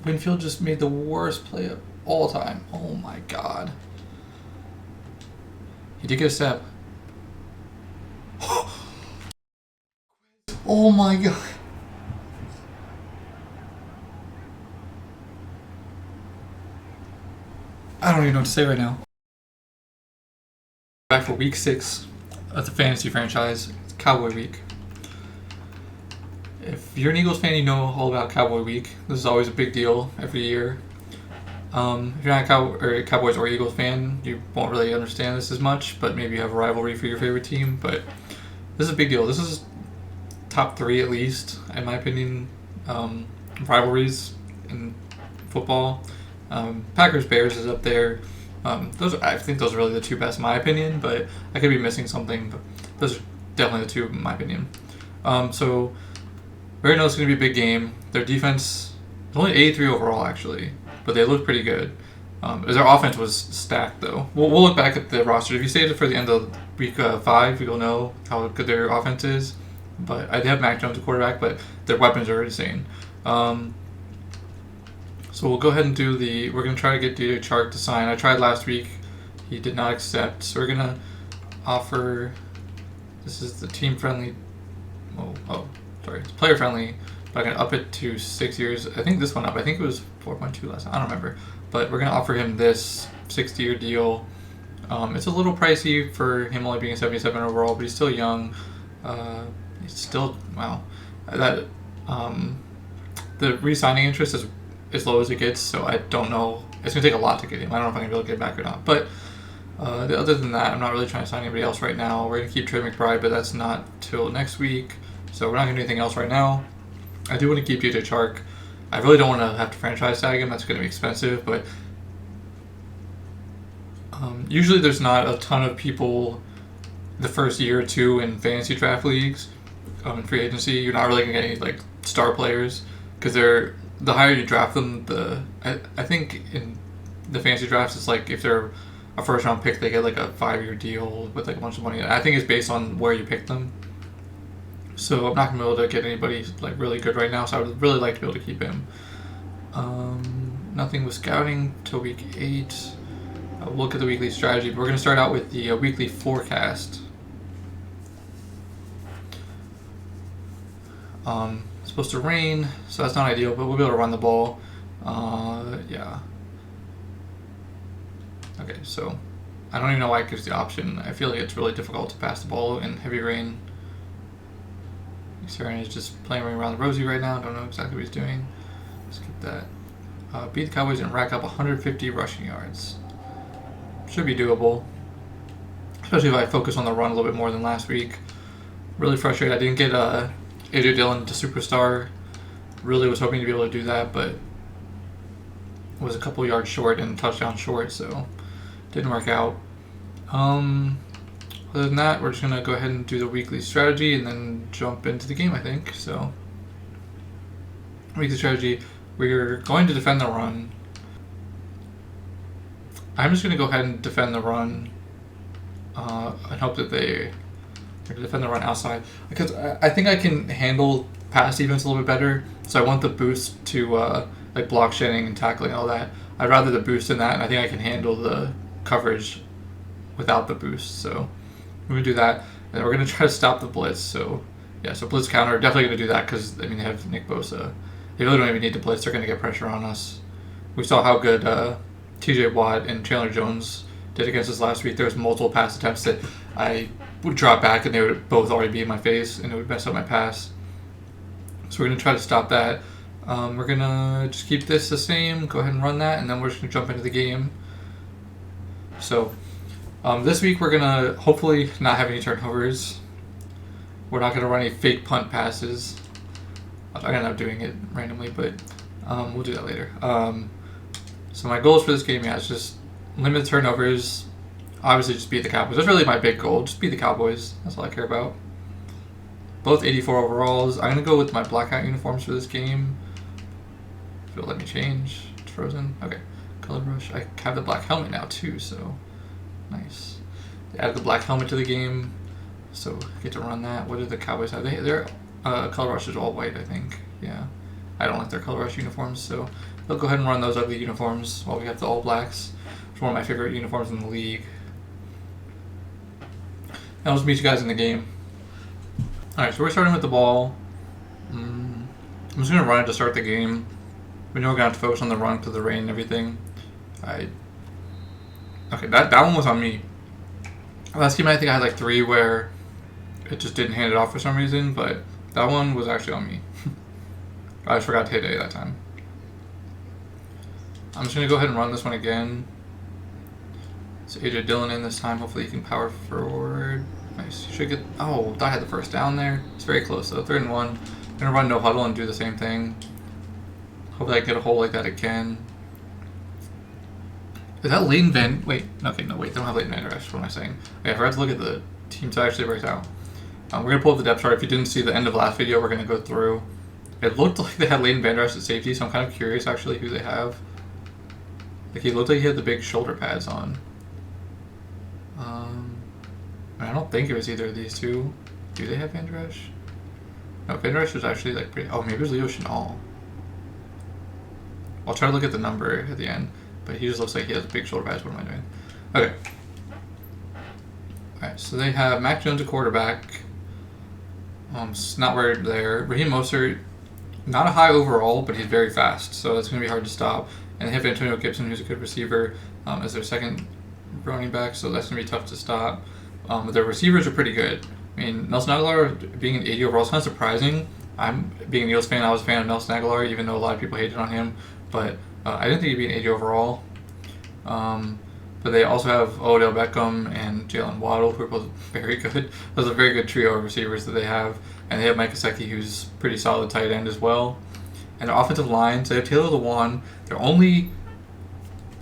Winfield just made the worst play of all time. Oh my god. He did get a step. Oh my god. I don't even know what to say right now. Back for week 6 of the fantasy franchise. It's Cowboy Week. If you're an Eagles fan, you know all about Cowboy Week. This is always a big deal every year. If you're not a Cowboys or Eagles fan, you won't really understand this as much, but maybe you have a rivalry for your favorite team. But this is a big deal. This is top 3 at least, in my opinion, rivalries in football. Packers Bears is up there. I think those are really the 2 best in my opinion, but I could be missing something. But those are definitely the 2 in my opinion. So we already know it's going to be a big game. Their defense is only 83 overall actually, but they look pretty good. Their offense was stacked though. We'll look back at the roster. If you save it for the end of week 5, you'll know how good their offense is. But I have Mac Jones at quarterback, but their weapons are insane. So we'll go ahead and we're going to try to get DJ Chark to sign. I tried last week. He did not accept. So we're going to offer, this is the team-friendly, it's player-friendly, but I'm going to up it to 6 years. I think this one up. I think it was 4.2 last time. I don't remember. But we're going to offer him this 6-year deal. It's a little pricey for him only being 77 overall, but he's still young. He's still, wow. The re-signing interest is as low as it gets, so I don't know. It's going to take a lot to get him. I don't know if I'm going to be able to get him back or not. But other than that, I'm not really trying to sign anybody else right now. We're going to keep Trey McBride, but that's not till next week. So we're not going to do anything else right now. I do want to keep DJ Chark. I really don't want to have to franchise tag him. That's going to be expensive, but usually there's not a ton of people the first year or 2 in fantasy draft leagues. In free agency, you're not really going to get any star players because the higher you draft them, I think in the fantasy drafts it's if they're a first round pick, they get a 5-year deal with a bunch of money. I think it's based on where you pick them. So I'm not gonna be able to get anybody really good right now. So I would really like to be able to keep him. Nothing with scouting till week 8. We'll look at the weekly strategy, but we're gonna start out with the weekly forecast. It's supposed to rain, so that's not ideal, but we'll be able to run the ball. Yeah. Okay, so I don't even know why it gives the option. I feel like it's really difficult to pass the ball in heavy rain. Saren is just playing around the rosy right now. I don't know exactly what he's doing. Skip that. Beat the Cowboys and rack up 150 rushing yards. Should be doable, especially if I focus on the run a little bit more than last week. Really frustrated. I didn't get AJ Dillon to superstar. Really was hoping to be able to do that, but was a couple yards short and touchdown short, so didn't work out. Other than that, we're just going to go ahead and do the weekly strategy and then jump into the game, I think. So, weekly strategy, we're going to defend the run. I'm just going to go ahead and defend the run and hope that they're going to defend the run outside. Because I think I can handle pass defense a little bit better. So I want the boost to block shedding and tackling and all that. I'd rather the boost than that, and I think I can handle the coverage without the boost. So we're going to do that. And we're going to try to stop the blitz. So, yeah, so blitz counter, definitely going to do that because, they have Nick Bosa. They really don't even need to blitz. They're going to get pressure on us. We saw how good TJ Watt and Chandler Jones did against us last week. There was multiple pass attempts that I would drop back and they would both already be in my face and it would mess up my pass. So we're going to try to stop that. We're going to just keep this the same, go ahead and run that, and then we're just going to jump into the game. So this week we're going to hopefully not have any turnovers. We're not going to run any fake punt passes. I'm going to end up doing it randomly, but we'll do that later. So my goals for this game, is just limit turnovers. Obviously, just beat the Cowboys. That's really my big goal. Just beat the Cowboys. That's all I care about. Both 84 overalls. I'm going to go with my blackout uniforms for this game. If it'll let me change. It's frozen. Okay. Color brush. I have the black helmet now, too, so nice. They added the black helmet to the game, so I get to run that. What do the Cowboys have? Their color brush is all white, I think. Yeah. I don't like their color rush uniforms, so they'll go ahead and run those ugly uniforms while we have the all blacks, which is one of my favorite uniforms in the league. I'll just meet you guys in the game. Alright, so we're starting with the ball. I'm just going to run it to start the game. We know we're going to have to focus on the run because of the rain and everything. Okay, that one was on me. Last game I think I had like 3 where it just didn't hand it off for some reason, but that one was actually on me. I just forgot to hit A that time. I'm just going to go ahead and run this one again. It's AJ Dillon in this time. Hopefully he can power forward. Nice. You should get... Oh, I had the first down there. It's very close though. 3rd and 1. I'm going to run no huddle and do the same thing. Hopefully I can get a hole like that again. Is that Leighton Van... Wait. Okay, no, wait. They don't have Leighton Van Der Esch. What am I saying? Okay, I forgot to look at the teams I actually worked out. We're going to pull up the depth chart. If you didn't see the end of last video, we're going to go through. It looked like they had Leighton Van Der Esch at safety, so I'm kind of curious actually who they have. Like he looked like he had the big shoulder pads on. I don't think it was either of these two. Do they have Van Der Esch? No, Van Der Esch was actually like pretty... Oh, maybe it was Leo Chenal. I'll try to look at the number at the end, but he just looks like he has big shoulder pads. What am I doing? Okay. Alright, so they have Mac Jones at quarterback. Not worried there. Raheem Mostert, not a high overall, but he's very fast, so it's going to be hard to stop. And they have Antonio Gibson, who's a good receiver, as their second running back, so that's going to be tough to stop. But their receivers are pretty good. I mean, Nelson Aguilar being an 80 overall is kind of surprising. I'm being an Eagles fan. I was a fan of Nelson Aguilar, even though a lot of people hated on him. But I didn't think he'd be an 80 overall. But they also have Odell Beckham and Jalen Waddle, who are both very good. Those are a very good trio of receivers that they have. And they have Mike Gesicki, who's pretty solid tight end as well. And their offensive line, so they have Taylor Lewan. They're only...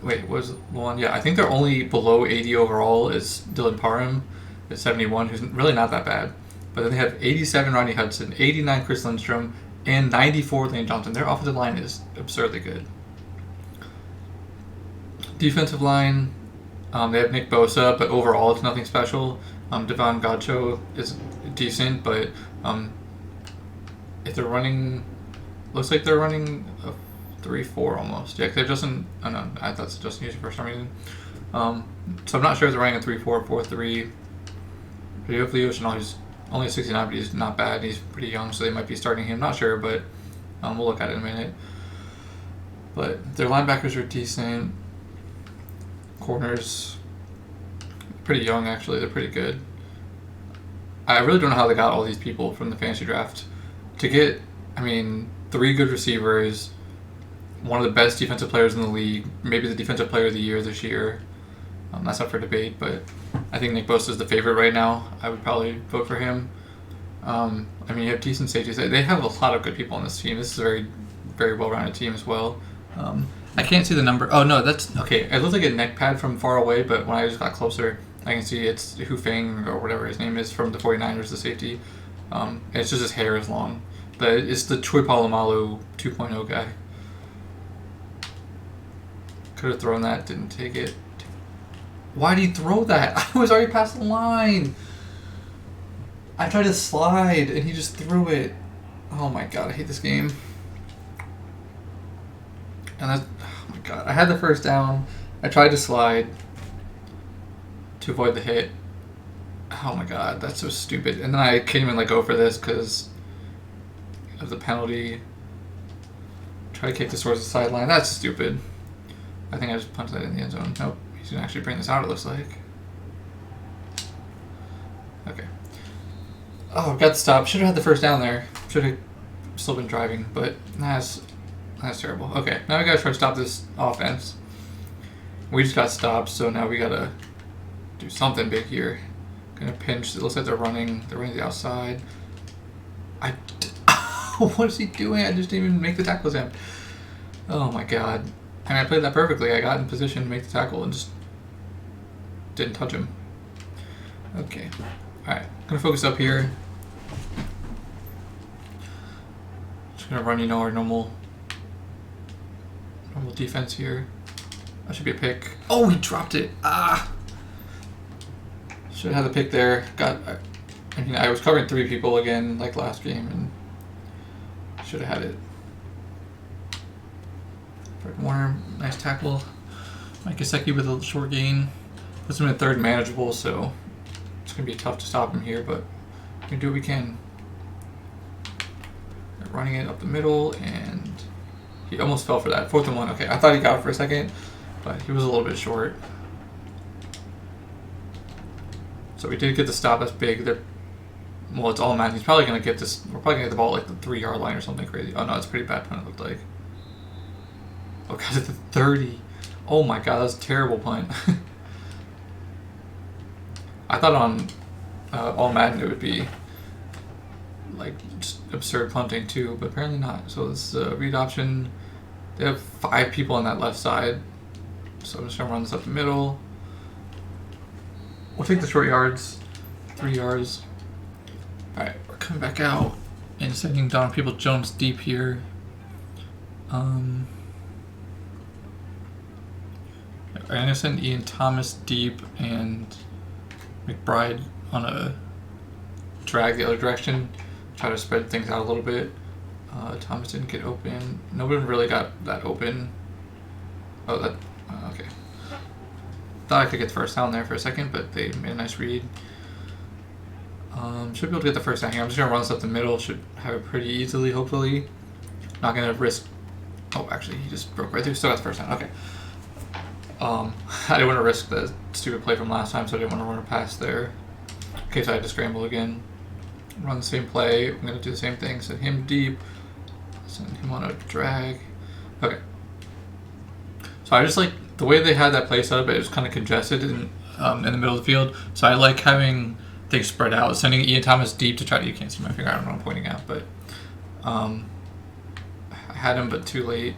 Wait, was Lewan? Yeah, I think they're only below 80 overall is Dylan Parham at 71, who's really not that bad. But then they have 87 Rodney Hudson, 89 Chris Lindstrom, and 94 Lane Johnson. Their offensive line is absurdly good. Defensive line, they have Nick Bosa, but overall it's nothing special. Devon Godcho is decent, but if they're running... Looks like they're running a 3-4 almost. Yeah, because they're Justin... Oh no, I thought it's Justin Houston for some reason. So I'm not sure if they're running a 3-4, 4-3. But you have Leo Chenal, he's only a 69, but he's not bad. He's pretty young, so they might be starting him. Not sure, but we'll look at it in a minute. But their linebackers are decent. Corners, pretty young actually. They're pretty good. I really don't know how they got all these people from the fantasy draft to get. I mean, 3 good receivers, one of the best defensive players in the league, maybe the defensive player of the year this year. That's up for debate, but I think Nick Bosa is the favorite right now. I would probably vote for him. I mean, you have decent safeties. They have a lot of good people on this team. This is a very, very well-rounded team as well. I can't see the number. Oh, no, that's... Okay, it looks like a neck pad from far away, but when I just got closer, I can see it's Hu Feng, or whatever his name is, from the 49ers, the safety. And it's just his hair is long. But it's the Troy Polamalu 2.0 guy. Could have thrown that, didn't take it. Why did he throw that? I was already past the line. I tried to slide, and he just threw it. Oh my god, I hate this game. And that's... Oh my god. I had the first down. I tried to slide to avoid the hit. Oh my god, that's so stupid. And then I can't even go for this because of the penalty. Try to kick this towards the sideline. That's stupid. I think I just punched that in the end zone. Nope. He's going to actually bring this out, it looks like. Okay. Oh, got the stop. Should have had the first down there. Should have still been driving, but that's terrible. Okay, now we got to try to stop this offense. We just got stopped, so now we got to do something big here. Gonna pinch. It looks like they're running the outside. What is he doing? I just didn't even make the tackle attempt. Oh my god. I mean, I played that perfectly. I got in position to make the tackle and just didn't touch him. Okay. Alright. Gonna focus up here. Just gonna run, our normal defense here. That should be a pick. Oh, he dropped it. Ah! Should have had the pick there. I was covering 3 people again, like last game, and should have had it. Fred Warner, nice tackle. Mike Gesicki with a short gain. Puts him in third manageable, so it's going to be tough to stop him here, but we can do what we can. They're running it up the middle, and he almost fell for that. 4th and 1. Okay, I thought he got it for a second, but he was a little bit short. So we did get the stop. That's big. Well, it's all Madden. He's probably going to get this. We're probably going to get the ball at like the 3-yard line or something crazy. Oh, no, it's a pretty bad punt, it looked like. Oh, God, at the 30. Oh, my God, that's a terrible punt. I thought on all Madden it would be like just absurd punting too, but apparently not. So this is a read option. They have 5 people on that left side. So I'm just going to run this up the middle. We'll take the short yards, 3 yards. Alright, we're coming back out and sending Donald Peoples-Jones deep here. I'm going to send Ian Thomas deep and McBride on a drag the other direction. Try to spread things out a little bit. Thomas didn't get open. Nobody really got that open. Oh, that... okay. Thought I could get the first down there for a second, but they made a nice read. Should be able to get the first down here. I'm just going to run this up the middle. Should have it pretty easily, hopefully. Not going to risk... Oh, actually, he just broke right through. Still got the first down. Okay. I didn't want to risk the stupid play from last time, so I didn't want to run a pass there. In case I had to scramble again. Run the same play. I'm going to do the same thing. Send him deep. Send him on a drag. Okay. So I just like the way they had that play set up. It was kind of congested in the middle of the field. So I like having things spread out. Sending Ian Thomas deep to try to... You can't see my finger. I don't know what I'm pointing at, but I had him, but too late.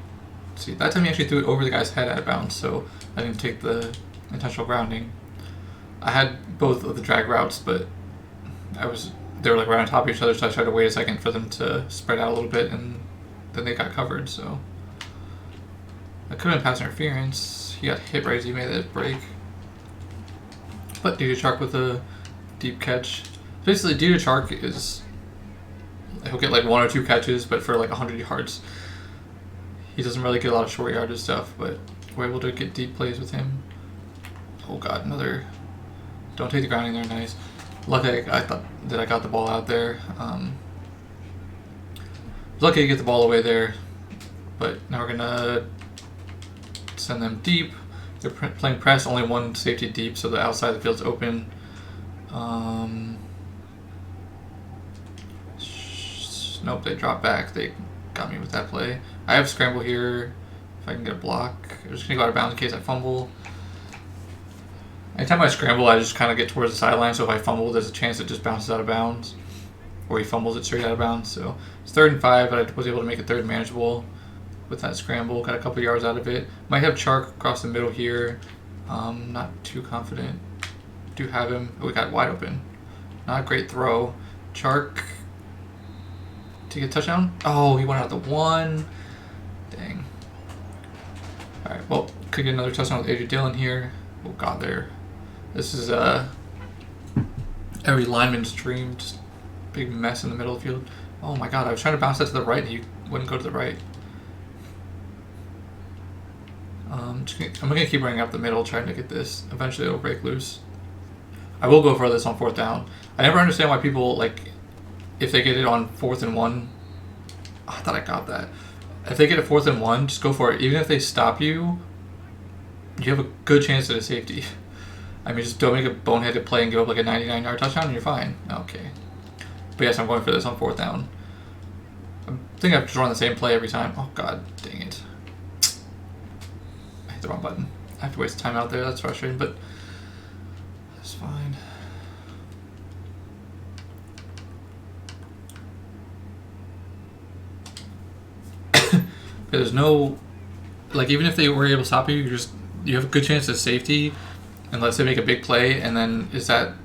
See, that time he actually threw it over the guy's head out of bounds, so I didn't take the intentional grounding. I had both of the drag routes, but they were like right on top of each other, so I tried to wait a second for them to spread out a little bit, and then they got covered, so that could have been pass interference. He got hit right as he made that break. But DJ Chark with a deep catch. Basically, DJ Chark is... He'll get like 1 or 2 catches, but for like 100 yards. He doesn't really get a lot of short yardage stuff, but we're able to get deep plays with him. Oh God, another... Don't take the grounding there, nice. Lucky I thought that I got the ball out there. Lucky to get the ball away there, but now we're gonna send them deep. They're playing press, only 1 safety deep, so the outside of the field's open. Nope, they dropped back. They got me with that play. I have scramble here. If I can get a block, I'm just gonna go out of bounds in case I fumble. Anytime I scramble, I just kind of get towards the sideline, so if I fumble, there's a chance it just bounces out of bounds. Or he fumbles it straight out of bounds. So it's 3rd and 5, but I was able to make it 3rd manageable with that scramble. Got a couple yards out of it. Might have Chark across the middle here. Not too confident. Do have him. Oh, we got wide open. Not a great throw. Chark to get a touchdown. Oh, he went out the 1. Dang. Alright, well, could get another touchdown with AJ Dillon here. Oh God, this is every lineman's dream. Just big mess in the middle of the field. Oh my God, I was trying to bounce that to the right and he wouldn't go to the right. I'm gonna keep running up the middle, trying to get this. Eventually it'll break loose. I will go for this on 4th down. I never understand why people, like, if they get it on 4th and 1, I thought I got that. If they get a 4th and 1, just go for it. Even if they stop you, you have a good chance at a safety. I mean, just don't make a boneheaded play and give up like a 99-yard touchdown and you're fine. Okay. But yes, I'm going for this on 4th down. I think I've just run the same play every time. Oh God, dang it. I hit the wrong button. I have to waste time out there. That's frustrating, but that's fine. There's no... Like, even if they were able to stop you, you have a good chance at safety unless they make a big play, and then is the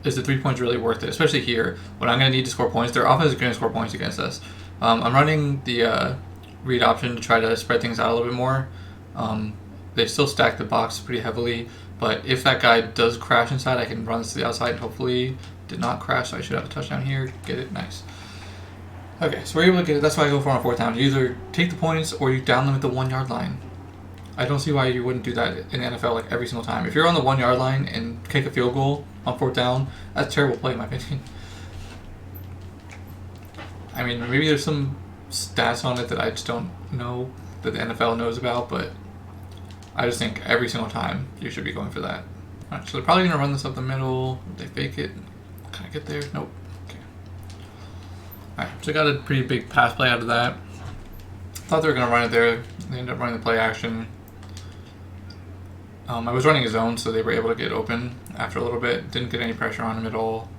3 points really worth it? Especially here, when I'm going to need to score points. Their offense is going to score points against us. I'm running the read option to try to spread things out a little bit more. They still stack the box pretty heavily, but if that guy does crash inside, I can run this to the outside. Hopefully did not crash, so I should have a touchdown here. Get it? Nice. Okay, so we're able to get it. That's why I go for on 4th down. You either take the points or you down them at the 1 yard line. I don't see why you wouldn't do that in the NFL like every single time. If you're on the 1 yard line and kick a field goal on 4th down, that's a terrible play in my opinion. I mean, maybe there's some stats on it that I just don't know that the NFL knows about, but I just think every single time you should be going for that. Alright, so they're probably going to run this up the middle. They fake it. Can I get there? Nope. Okay. Alright, so I got a pretty big pass play out of that. Thought they were going to run it there. They ended up running the play action. I was running his own, so they were able to get open after a little bit. Didn't get any pressure on him at all.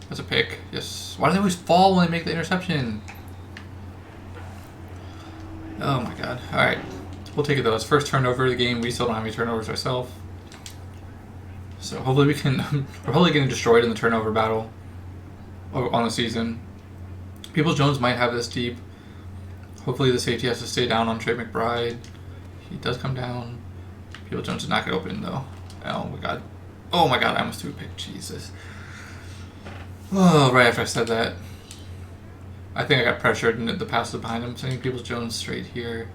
That's a pick. Yes. Why do they always fall when they make the interception? Oh my god. Alright. We'll take it though. It's first turnover of the game. We still don't have any turnovers ourselves. So hopefully we can... we're probably getting destroyed in the turnover battle on the season. Peoples-Jones might have this deep. Hopefully the safety has to stay down on Trey McBride. He does come down. Peoples-Jones did not get open though. Oh my god. Oh my god, I almost threw a pick. Jesus. Oh, right after I said that. I think I got pressured and the pass was behind him. Sending Peoples-Jones straight here.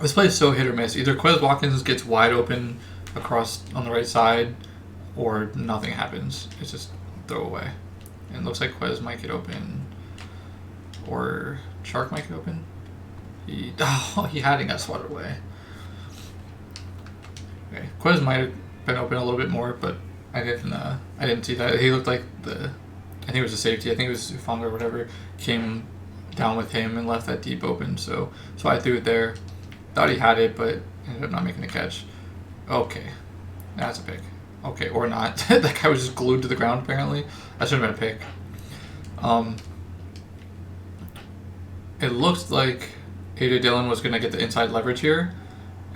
This play is so hit or miss. Either Quez Watkins gets wide open across on the right side, or nothing happens. It's just throwaway. And it looks like Quez might get open. Or Shark might get open. He had and got swatted away. Okay, Quez might have been open a little bit more, but I didn't see that. He looked like I think it was a safety. I think it was Ufanga or whatever came down with him and left that deep open. So I threw it there. Thought he had it, but ended up not making the catch. Okay, that's a pick. Okay, or not. That guy was just glued to the ground apparently. That should have been a pick. It looked like AJ Dillon was going to get the inside leverage here,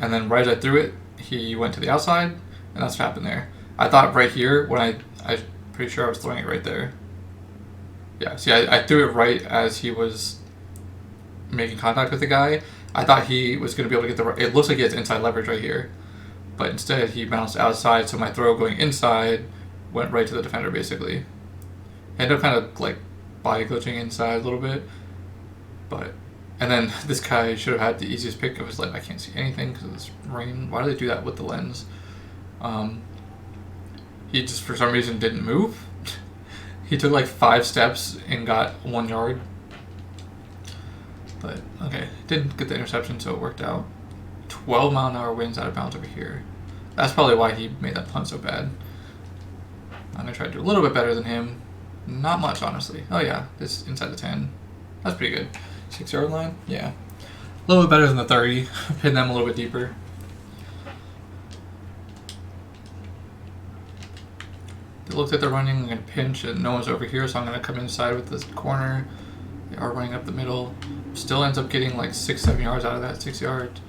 and then right as I threw it, he went to the outside, and that's what happened there. I thought right here, when I'm pretty sure I was throwing it right there. Yeah, see, I threw it right as he was making contact with the guy. I thought he was going to be able to get it looks like he has inside leverage right here, but instead he bounced outside, so my throw going inside went right to the defender basically. Ended up kind of like body glitching inside a little bit. And then this guy should have had the easiest pick. It was like, I can't see anything because of this rain. Why do they do that with the lens? He just, for some reason, didn't move. He took like 5 steps and got 1 yard. But, okay. Didn't get the interception, so it worked out. 12-mile-an-hour winds out of bounds over here. That's probably why he made that punt so bad. I'm going to try to do a little bit better than him. Not much, honestly. Oh, yeah. This inside the 10. That's pretty good. 6-yard line? Yeah. A little bit better than the 30. Pin them a little bit deeper. It looks like they're running. I'm going to pinch and no one's over here, so I'm going to come inside with this corner. They are running up the middle. Still ends up getting like 6-7 yards out of that. 6 yards.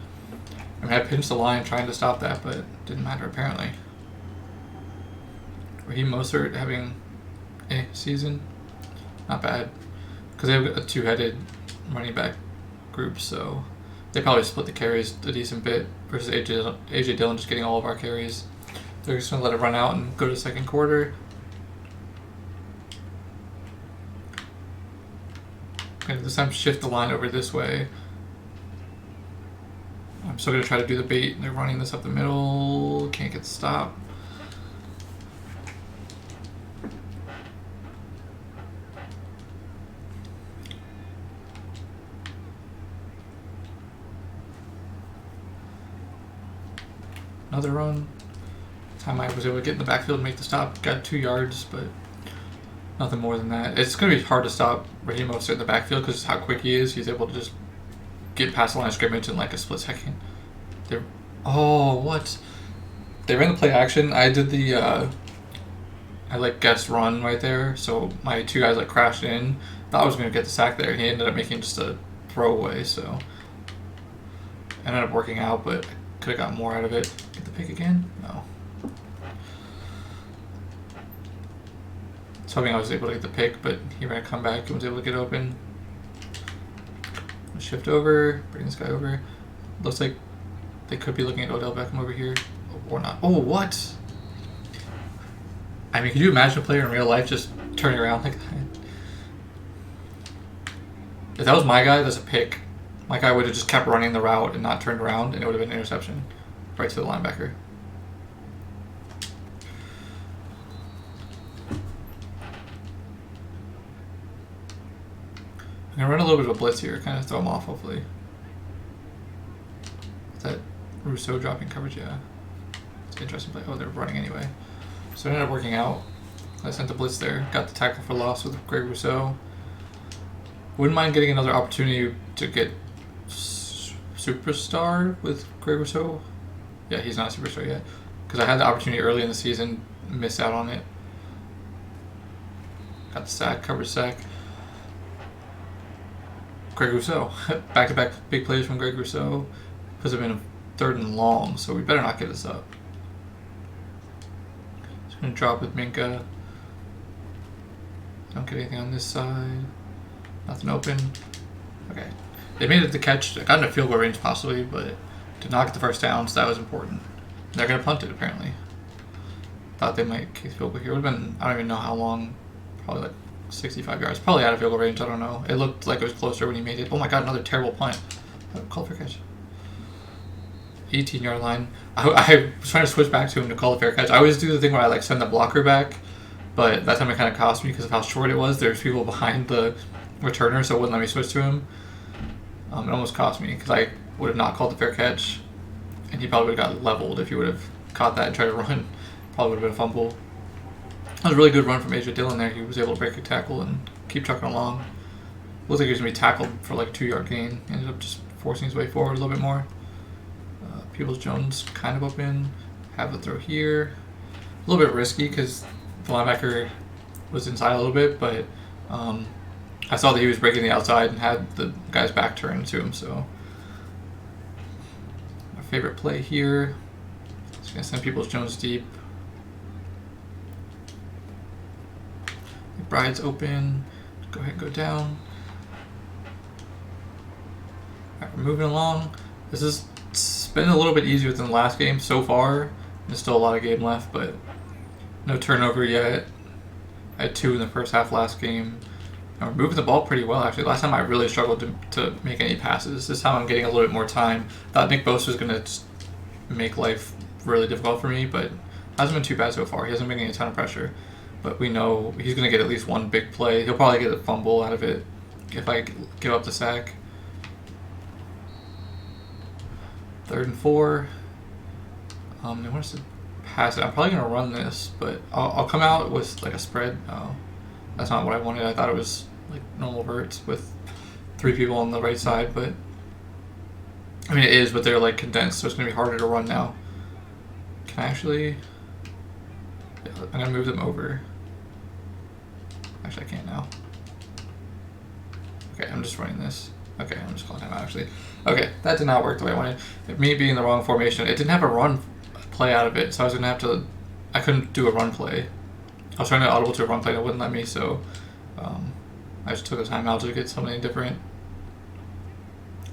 I mean, I pinched the line trying to stop that, but it didn't matter apparently. Raheem Mostert having a season? Not bad. Because they have a 2-headed running back group, so they probably split the carries a decent bit versus AJ Dillon just getting all of our carries. They're just going to let it run out and go to the second quarter. Okay, this time shift the line over this way. I'm still going to try to do the bait. They're running this up the middle. Can't get the stop. Another run. Time I was able to get in the backfield and make the stop. Got 2 yards, but nothing more than that. It's going to be hard to stop Raheem Mostert in the backfield because how quick he is. He's able to just get past the line of scrimmage in like a split second. Oh, what? They ran the play action. I did the, I like guessed run right there. So my 2 guys like crashed in. Thought I was going to get the sack there. He ended up making just a throwaway, so ended up working out, but could have got more out of it. Get the pick again? No. I was hoping I was able to get the pick, but he ran a comeback and was able to get open. Shift over, bring this guy over. Looks like they could be looking at Odell Beckham over here. Or not. Oh, what? I mean, could you imagine a player in real life just turning around like that? If that was my guy, that's a pick. My guy would have just kept running the route and not turned around, and it would have been an interception right to the linebacker. I'm going to run a little bit of a blitz here, kind of throw him off, hopefully. Is that Rousseau dropping coverage? Yeah. It's an interesting play. Oh, they're running anyway. So it ended up working out. I sent the blitz there. Got the tackle for loss with Greg Rousseau. Wouldn't mind getting another opportunity to get superstar with Greg Rousseau. Yeah, he's not a superstar yet. Because I had the opportunity early in the season, missed out on it. Got the sack, coverage sack. Greg Rousseau. Back-to-back big plays from Greg Rousseau. Puts him in a 3rd and long, so we better not give this up. Just going to drop with Minka. Don't get anything on this side. Nothing open. Okay. They made it the catch. I got in a field goal range possibly, but did not get the first down, so that was important. They're going to punt it, apparently. Thought they might kick the field goal here. Would have been, I don't even know how long. Probably like 65 yards. Probably out of field goal range, I don't know. It looked like it was closer when he made it. Oh my god, another terrible punt. Call for catch. 18-yard line. I was trying to switch back to him to call the fair catch. I always do the thing where I like send the blocker back, but that time it kind of cost me because of how short it was. There's people behind the returner, so it wouldn't let me switch to him. It almost cost me because I would have not called the fair catch, and he probably would have got leveled if he would have caught that and tried to run. Probably would have been a fumble. That was a really good run from AJ Dillon there. He was able to break a tackle and keep trucking along. Looked like he was going to be tackled for like a 2-yard gain. Ended up just forcing his way forward a little bit more. Peoples-Jones kind of open. Have the throw here. A little bit risky because the linebacker was inside a little bit, but I saw that he was breaking the outside and had the guy's back turned to him, so. My favorite play here. Just going to send Peoples-Jones deep. McBride's open. Go ahead and go down. Alright, we're moving along. This has been a little bit easier than the last game so far. There's still a lot of game left, but no turnover yet. I had 2 in the first half last game. And we're moving the ball pretty well, actually. Last time I really struggled to make any passes. This time I'm getting a little bit more time. Thought Nick Bosa was going to make life really difficult for me, but hasn't been too bad so far. He hasn't been getting a ton of pressure. But we know he's going to get at least one big play. He'll probably get a fumble out of it if I give up the sack. 3rd and 4. They want us to pass it. I'm probably going to run this, but I'll come out with like a spread. Oh, that's not what I wanted. I thought it was like normal verts with 3 people on the right side, but I mean it is, but they're like condensed, so it's going to be harder to run now. Can I actually? Yeah, I'm going to move them over. Actually, I can't now. Okay, I'm just running this. Okay, I'm just calling him out, actually. Okay, that did not work the way I wanted. Me being in the wrong formation, it didn't have a run play out of it, so I was going to have to... I couldn't do a run play. I was trying to audible to a run play, and it wouldn't let me, so I just took a timeout to get something different.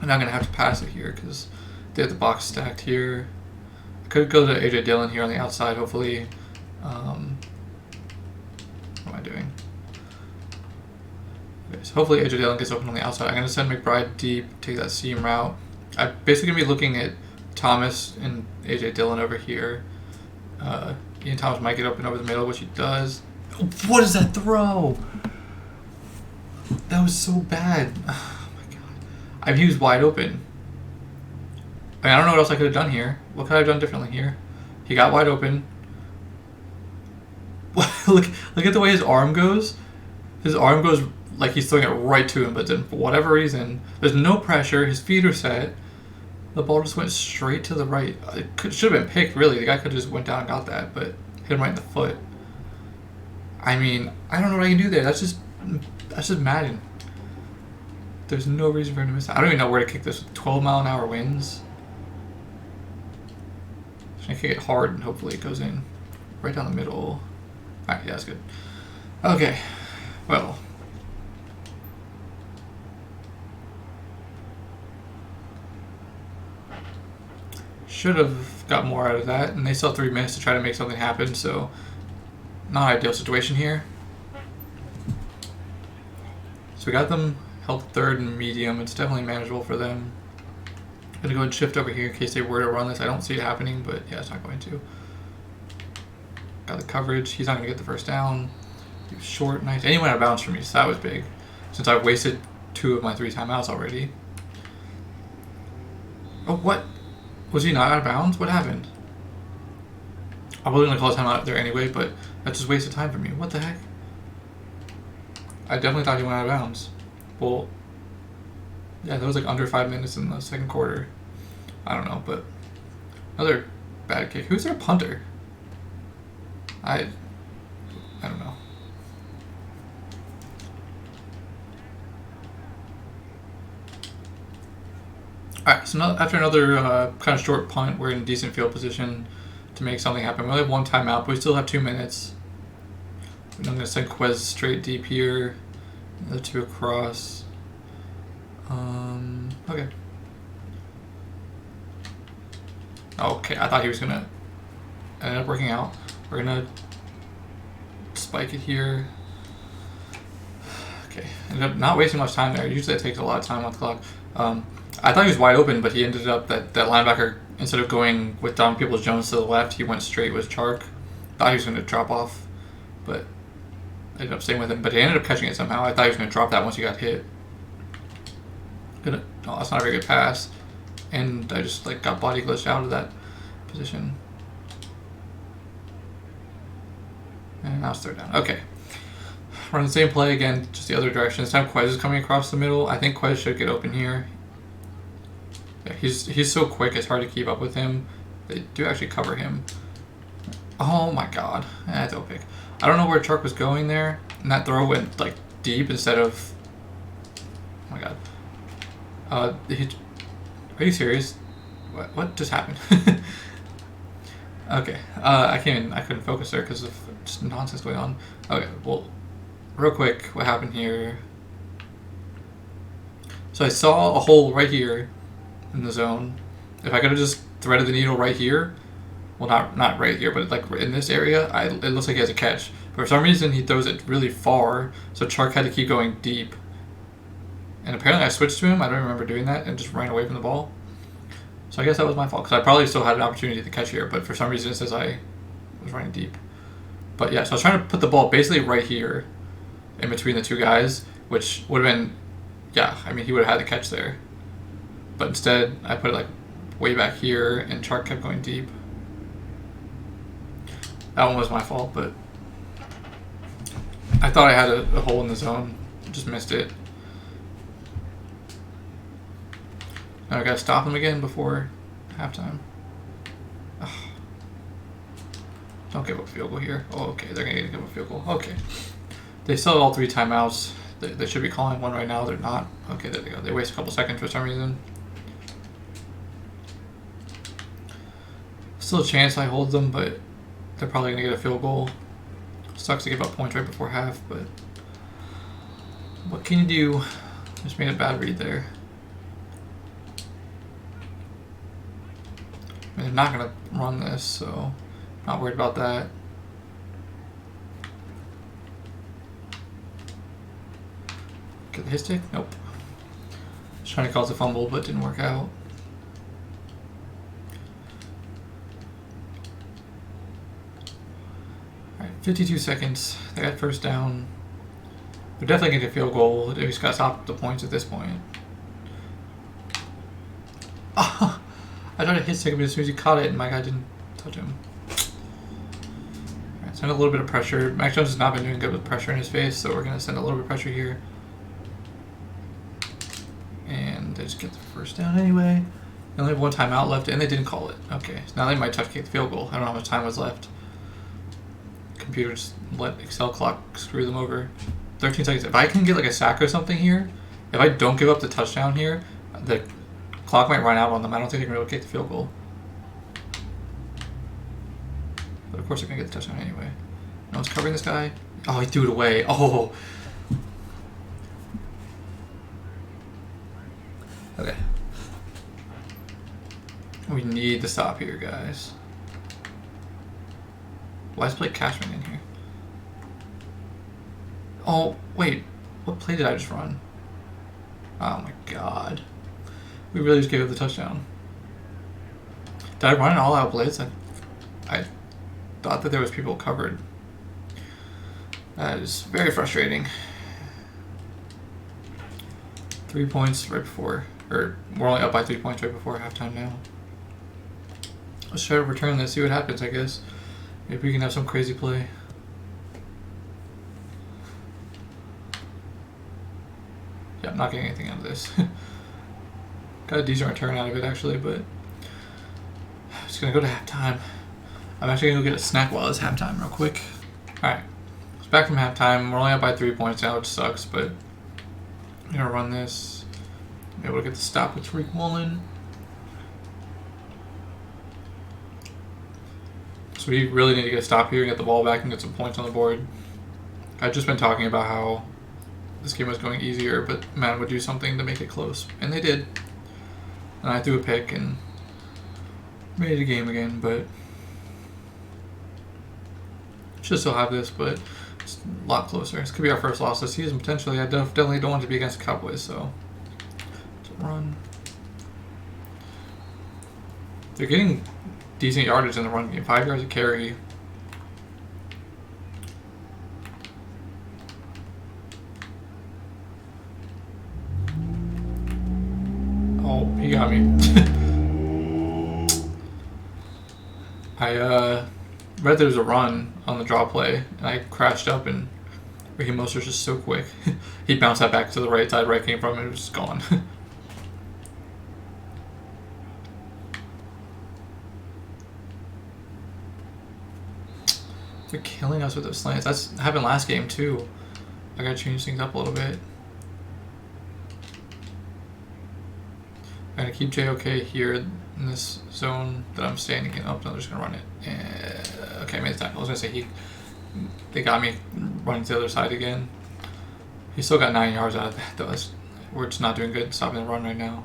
And I'm going to have to pass it here, because they have the box stacked here. I could go to AJ Dillon here on the outside, hopefully. What am I doing? Okay, so hopefully AJ Dillon gets open on the outside. I'm going to send McBride deep, take that seam route. I'm basically going to be looking at Thomas and AJ Dillon over here. Ian Thomas might get open over the middle, which he does. What is that throw? That was so bad. Oh my god. I mean, he was wide open. I mean, I don't know what else I could have done here. What could I have done differently here? He got wide open. look at the way his arm goes. His arm goes like he's throwing it right to him, but then for whatever reason, there's no pressure. His feet are set. The ball just went straight to the right. It should have been picked, really. The guy could have just went down and got that, but hit him right in the foot. I mean, I don't know what I can do there. That's just Madden. There's no reason for him to miss that. I don't even know where to kick this with 12-mile-an-hour winds. Just gonna kick it hard and hopefully it goes in right down the middle. Alright, yeah, that's good. Okay, well. Should have got more out of that, and they still have 3 minutes to try to make something happen, so not ideal situation here. So we got them held third and medium. It's definitely manageable for them. I'm gonna go and shift over here in case they were to run this. I don't see it happening, but yeah, it's not going to. Got the coverage. He's not gonna get the first down. He was short, nice. And he went out of bounds for me, so that was big. Since I've wasted 2 of my 3 timeouts already. Oh, what? Was he not out of bounds? What happened? I wasn't gonna call a timeout there anyway, but that just wasted time for me. What the heck? I definitely thought he went out of bounds. Well, yeah, that was like under 5 minutes in the second quarter. I don't know, but another bad kick. Who's their punter? I don't know. Alright, so after another kind of short punt, we're in decent field position to make something happen. We only have 1 timeout, but we still have 2 minutes. I'm going to send Quez straight deep here. The 2 across. Okay. Okay, I thought he was going to end up working out. We're going to spike it here. Okay, ended up not wasting much time there. Usually it takes a lot of time on the clock. I thought he was wide open, but he ended up that linebacker, instead of going with Don Peoples-Jones to the left, he went straight with Chark. Thought he was going to drop off, but ended up staying with him. But he ended up catching it somehow. I thought he was going to drop that once he got hit. Oh, that's not a very good pass. And I just got body glitched out of that position. And now it's 3rd down. Okay. Run the same play again, just the other direction. This time Quez is coming across the middle. I think Quez should get open here. Yeah, he's so quick, it's hard to keep up with him. They do actually cover him. Oh my god. That's a pick. I don't know where Chark was going there. And that throw went deep instead of... Oh my god. Are you serious? What just happened? Okay. I couldn't focus there because of just nonsense going on. Okay, well, real quick, what happened here? So I saw a hole right here in the zone. If I could have just threaded the needle right here, well, not right here, but in this area, it looks like he has a catch. But for some reason, he throws it really far, so Chark had to keep going deep. And apparently I switched to him, I don't remember doing that, and just ran away from the ball. So I guess that was my fault, because I probably still had an opportunity to catch here, but for some reason it says I was running deep. But yeah, so I was trying to put the ball basically right here, in between the 2 guys, which would have been, yeah, I mean, he would have had the catch there. But instead, I put it way back here, and Chark kept going deep. That one was my fault, but I thought I had a hole in the zone, just missed it. Now I gotta stop them again before halftime. Ugh. Don't give up a field goal here. Oh, okay, they're gonna give up a field goal. Okay. They still have all 3 timeouts. They should be calling one right now. They're not. Okay, there they go. They waste a couple seconds for some reason. Still a chance I hold them, but they're probably gonna get a field goal. Sucks to give up points right before half, but what can you do? Just made a bad read there. I mean, they're not going to run this, so not worried about that. Get the hit stick? Nope. Just trying to cause a fumble, but didn't work out. Alright, 52 seconds. They got first down. They're definitely going to get a field goal. They just got to stop the points at this point. Ah! I tried to hit stick him as soon as he caught it, and my guy didn't touch him. Alright, send a little bit of pressure. Mac Jones has not been doing good with pressure in his face, so we're going to send a little bit of pressure here. And they just get the first down anyway. They only have 1 timeout left, and they didn't call it. Okay, so now they might touch kick the field goal. I don't know how much time was left. Computers let Excel clock screw them over. 13 seconds. If I can get a sack or something here, if I don't give up the touchdown here, the clock might run out on them. I don't think they're going to be able to kick the field goal. But of course they're going to get the touchdown anyway. No one's covering this guy. Oh, he threw it away. Oh. Okay. We need to stop here, guys. Why is Blake Cashman in here? Oh, wait. What play did I just run? Oh my god. We really just gave up the touchdown. Did I run an all-out blitz? I thought that there was people covered. That is very frustrating. 3 points right before, or we're only up by 3 points right before halftime now. Let's try to return this, see what happens, I guess. Maybe we can have some crazy play. Yeah, I'm not getting anything out of this. Got a decent return out of it, actually, but I'm just going to go to halftime. I'm actually going to go get a snack while it's halftime real quick. Alright, it's back from halftime. We're only up by 3 points now, which sucks, but I'm going to run this. Be able to get the stop with Tariq Woolen. So we really need to get a stop here, get the ball back, and get some points on the board. I've just been talking about how this game was going easier, but Madden would do something to make it close. And they did. And I threw a pick and made it a game again, but should still have this, but it's a lot closer. This could be our first loss this season, potentially. I definitely don't want to be against the Cowboys, so let's run. They're getting decent yardage in the run game. 5 yards a carry. Oh, he got me. I read there was a run on the draw play, and I crashed up, and Raheem Mostert's just so quick. He bounced that back to the right side where I came from, and it was just gone. They're killing us with those slants. That's happened last game too. I gotta change things up a little bit. I'm gonna keep JOK here in this zone that I'm standing in. Oh, no, they're just gonna run it. Okay, I made the tackle. I was gonna say they got me running to the other side again. He still got 9 yards out of that though. We're just not doing good stopping the run right now.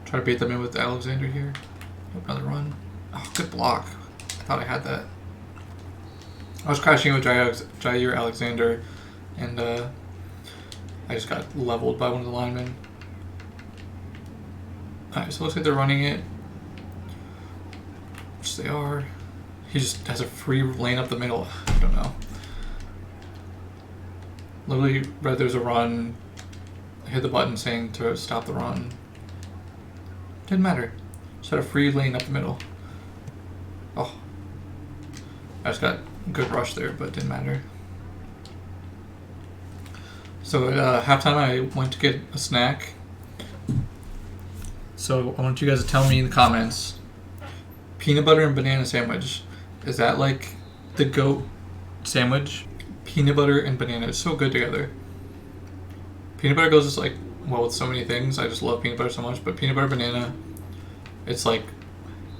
Try to beat them in with Alexander here. Another run. Oh, good block. I thought I had that. I was crashing with Jair Alexander, and I just got leveled by one of the linemen. Alright, so it looks like they're running it. Which they are. He just has a free lane up the middle. I don't know. Literally read there's a run. I hit the button saying to stop the run. Didn't matter. Just had a free lane up the middle. Oh. I just got a good rush there, but it didn't matter. So at halftime I went to get a snack. So I want you guys to tell me in the comments, peanut butter and banana sandwich, is that like the GOAT sandwich? Peanut butter and banana is so good together. Peanut butter goes just like well with so many things. I just love peanut butter so much, but peanut butter banana, it's like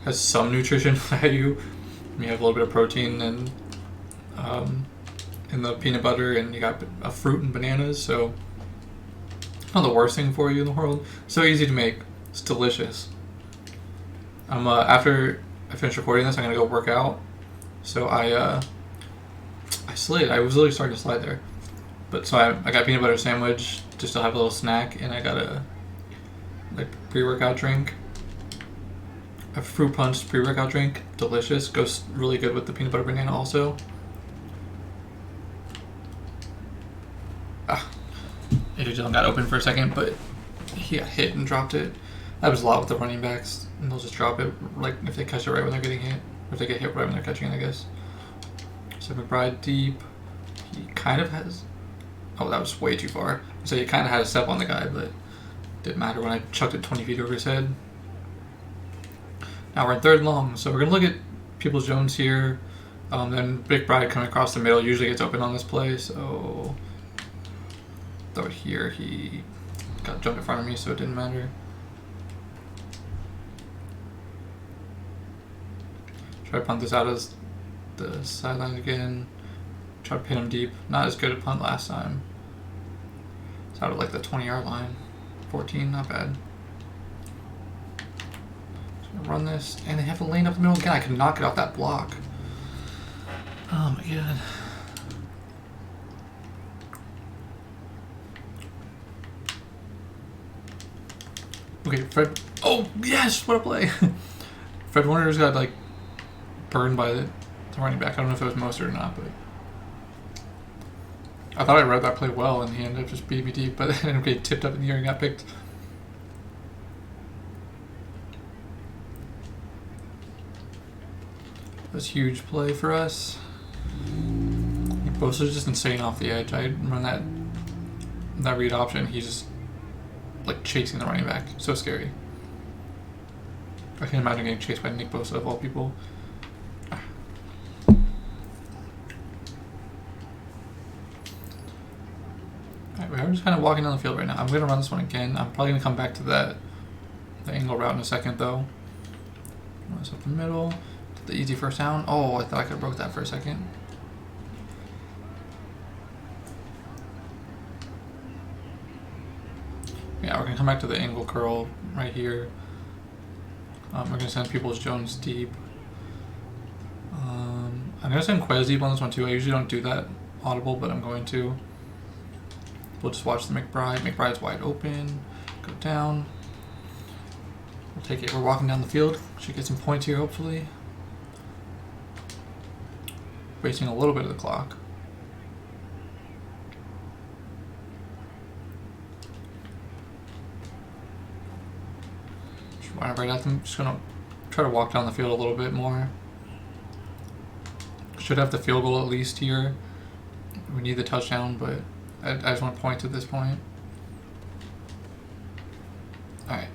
has some nutrition value. You have a little bit of protein and in the peanut butter, and you got a fruit and bananas, so it's not the worst thing for you in the world. So easy to make. It's delicious. After I finish recording this, I'm gonna go work out. So I slid. I was literally starting to slide there, but so I got peanut butter sandwich just to have a little snack, and I got a pre-workout drink. A fruit punch pre-workout drink, delicious. Goes really good with the peanut butter banana also. AJ Dillon got open for a second, but he got hit and dropped it. That was a lot with the running backs, and they'll just drop it like if they catch it right when they're getting hit, or if they get hit right when they're catching it, I guess. So McBride deep. He kind of has. Oh, that was way too far. So he kind of had a step on the guy, but didn't matter when I chucked it 20 feet over his head. Now we're in 3rd and long, so we're going to look at Peoples-Jones here. Then McBride coming across the middle usually gets open on this play, so throw it here. He got jumped in front of me, so it didn't matter. Try to punt this out as the sideline again. Try to pin him deep. Not as good a punt last time. It's out of like the 20-yard line. 14, not bad. Run this, and they have a lane up the middle again. I can knock it off that block. Oh my god. Okay, Fred. Oh, yes! What a play! Fred Warner's got, like, burned by the running back. I don't know if it was Mostert or not, but I thought I read that play well, and he ended up just BBD, but then ended up getting tipped up in the air and got picked. That's a huge play for us. Bosa's just insane off the edge. I run that read option. He's just like chasing the running back. So scary. I can imagine getting chased by Nick Bosa of all people. Alright, we're just kind of walking down the field right now. I'm going to run this one again. I'm probably going to come back to the angle route in a second though. Run this up the middle. The easy first down. Oh, I thought I could have broke that for a second. Yeah, we're going to come back to the angle curl right here. We're going to send Peoples-Jones deep. I'm going to send Quez deep on this one too. I usually don't do that audible, but I'm going to. We'll just watch the McBride. McBride's wide open. Go down. We'll take it. We're walking down the field. Should get some points here, hopefully. Wasting a little bit of the clock. Just run right at them. Just gonna try to walk down the field a little bit more. Should have the field goal at least here. We need the touchdown, but I just want points at this point. Alright.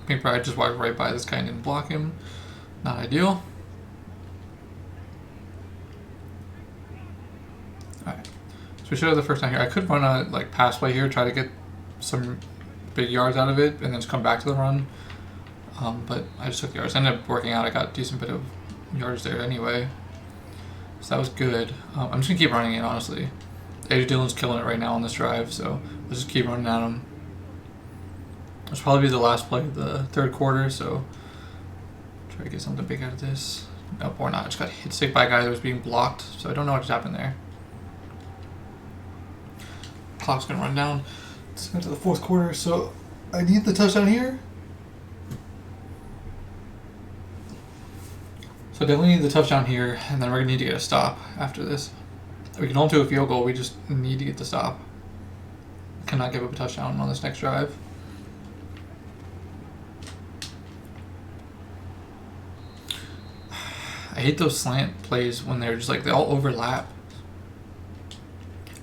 McBride just walked right by this guy and didn't block him. Not ideal. Alright. So we should have the first down here. I could run a like pass play here, try to get some big yards out of it, and then just come back to the run. But I just took the yards. Ended up working out. I got a decent bit of yards there anyway. So that was good. I'm just going to keep running it, honestly. A.J. Dillon's killing it right now on this drive, so let's just keep running at him. This will probably be the last play of the third quarter, so try to get something big out of this. Nope, or not. I just got hit sick by a guy that was being blocked, so I don't know what just happened there. Clock's going to run down. Let's go to the fourth quarter, so I need the touchdown here. So definitely need the touchdown here, and then we're going to need to get a stop after this. We can hold to a field goal, we just need to get the stop. Cannot give up a touchdown on this next drive. I hate those slant plays when they're just like, they all overlap.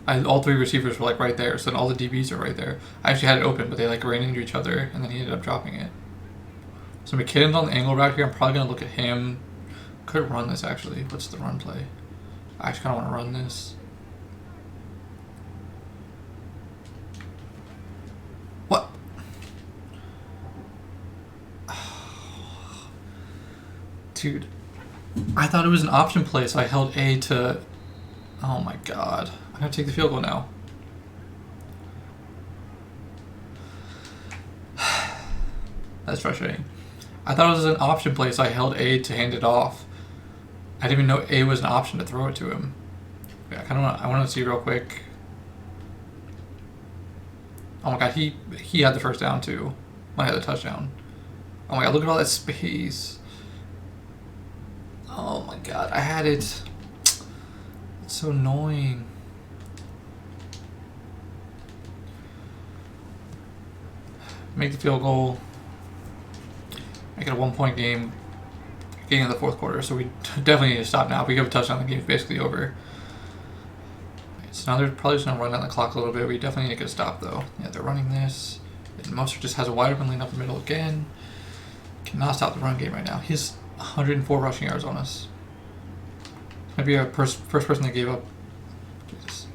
All three receivers were like right there, so then all the DBs are right there. I actually had it open, but they like ran into each other, and then he ended up dropping it. So McKinnon's on the angle route here. I'm probably going to look at him. Could run this actually. What's the run play? I actually kind of want to run this. What? Dude. I thought it was an option play, so I held A to... Oh my god. I'm going to take the field goal now. That's frustrating. I thought it was an option play, so I held A to hand it off. I didn't even know A was an option to throw it to him. Yeah, I want to see real quick. Oh my god, he had the first down too. I had the touchdown. Oh my god, look at all that space. Oh my god, I had it. It's so annoying. Make the field goal. Make it a 1-point game. Getting in the fourth quarter, so we definitely need to stop now. If we give a touchdown, the game's basically over. Right, so now they're probably just going to run down the clock a little bit. We definitely need to get a stop, though. Yeah, they're running this. And Mostert just has a wide open lane up the middle again. Cannot stop the run game right now. He has 104 rushing yards on us. Might be our first person that gave up. Jesus.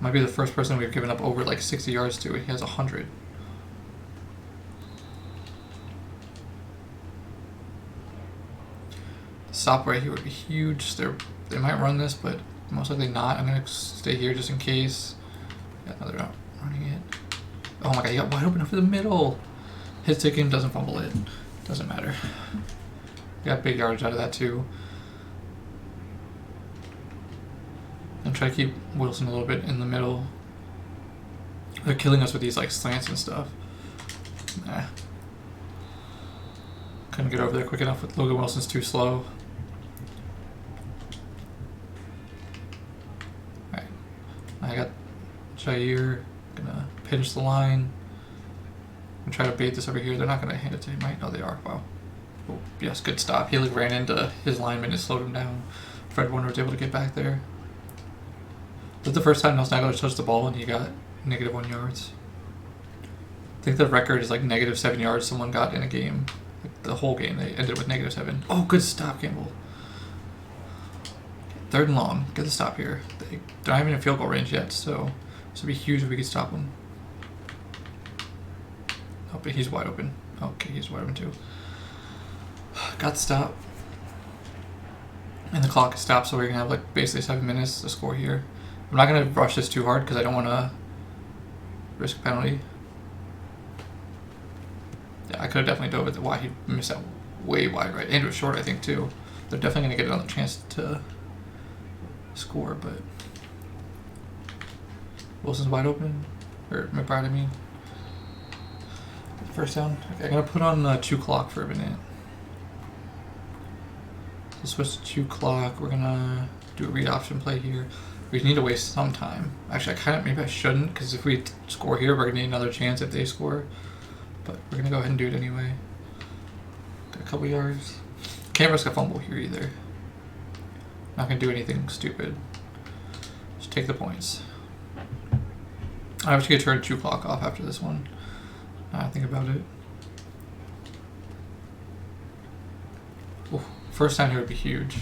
Might be the first person we've given up over like 60 yards to. He has 100. Stop right here would be huge. They might run this, but most likely not. I'm gonna stay here just in case. Yeah, no, they're not running it. Oh my god, he got wide open over the middle. His ticket doesn't fumble it. Doesn't matter. Got big yardage out of that too. And try to keep Wilson a little bit in the middle. They're killing us with these like slants and stuff. Nah. Couldn't get over there quick enough with Logan Wilson's too slow. Alright. I got Jair. Gonna pinch the line. I'm trying to bait this over here. They're not gonna hand it to him, right? No, they are. Wow. Oh, yes, good stop. He ran into his lineman and slowed him down. Fred Warner was able to get back there. This is the first time Nelson Aguilar touched the ball and he got -1 yards. I think the record is like -7 yards someone got in a game. Like the whole game, they ended with -7. Oh, good stop, Campbell. 3rd and long. Get the stop here. They're not even in field goal range yet, so this would be huge if we could stop them. Oh, but he's wide open. Okay, he's wide open too. Got the stop. And the clock is stopped, so we're going to have like basically 7 minutes to score here. I'm not going to rush this too hard because I don't want to risk a penalty. Yeah, I could have definitely dove it. Why he missed out way wide right. And it was short, I think, too. They're definitely going to get another chance to score, but Wilson's wide open. Or McBride, I mean. First down. Okay, I'm going to put on 2 clock for a minute. So switch to 2 clock. We're going to do a read option play here. We need to waste some time. Actually, maybe I shouldn't, because if we score here, we're going to need another chance if they score. But we're going to go ahead and do it anyway. Got a couple yards. Can't risk a fumble here either. Not going to do anything stupid. Just take the points. I have to get turn 2 clock off after this one. Now I think about it. Ooh, first down here would be huge.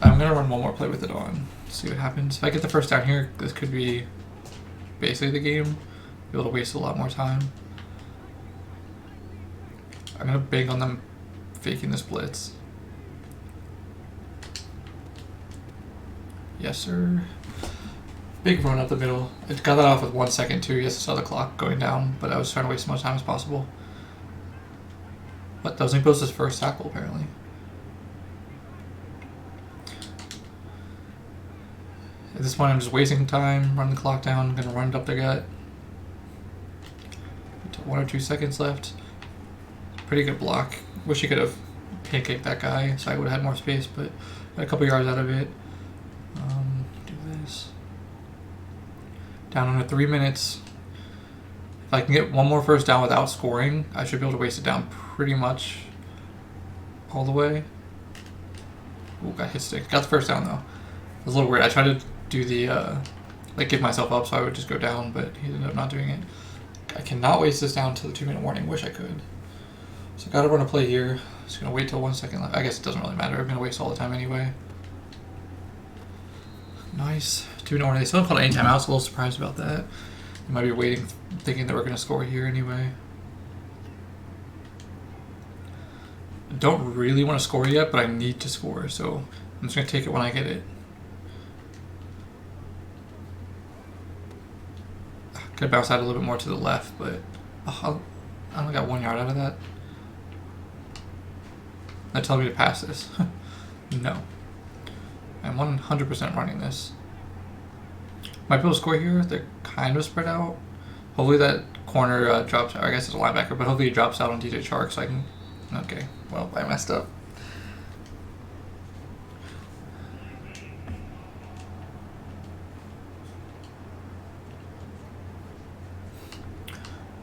I'm going to run one more play with it on. See what happens. If I get the first down here, this could be basically the game. Be able to waste a lot more time. I'm going to bank on them faking this blitz. Yes, sir. Big run up the middle. It got that off with 1 second too. Yes, I saw the clock going down, but I was trying to waste as much time as possible. What? Doesn't he post his first tackle apparently? At this point, I'm just wasting time, running the clock down. I'm gonna run it up the gut. 1 or 2 seconds left. Pretty good block. Wish he could have pancaked that guy, so I would have had more space, but got a couple yards out of it. Do this. Down under 3 minutes. If I can get one more first down without scoring, I should be able to waste it down pretty much all the way. Ooh, got hit stick. Got the first down though. It was a little weird. I tried to do the like give myself up so I would just go down, but he ended up not doing it. I cannot waste this down to the 2-minute warning. Wish I could. So gotta run a play here. Just gonna wait till 1 second left. I guess it doesn't really matter. I'm gonna waste all the time anyway. Nice. 2-minute warning. They still haven't called any timeouts. A little surprised about that. They might be waiting, thinking that we're gonna score here anyway. I don't really want to score yet, but I need to score, so I'm just gonna take it when I get it. Could have bounced out a little bit more to the left, but I only got 1 yard out of that. They're telling me to pass this. No. I'm 100% running this. Might be able to score here. They're kind of spread out. Hopefully that corner drops out. I guess it's a linebacker, but hopefully he drops out on DJ Chark so I can... Okay, well, I messed up.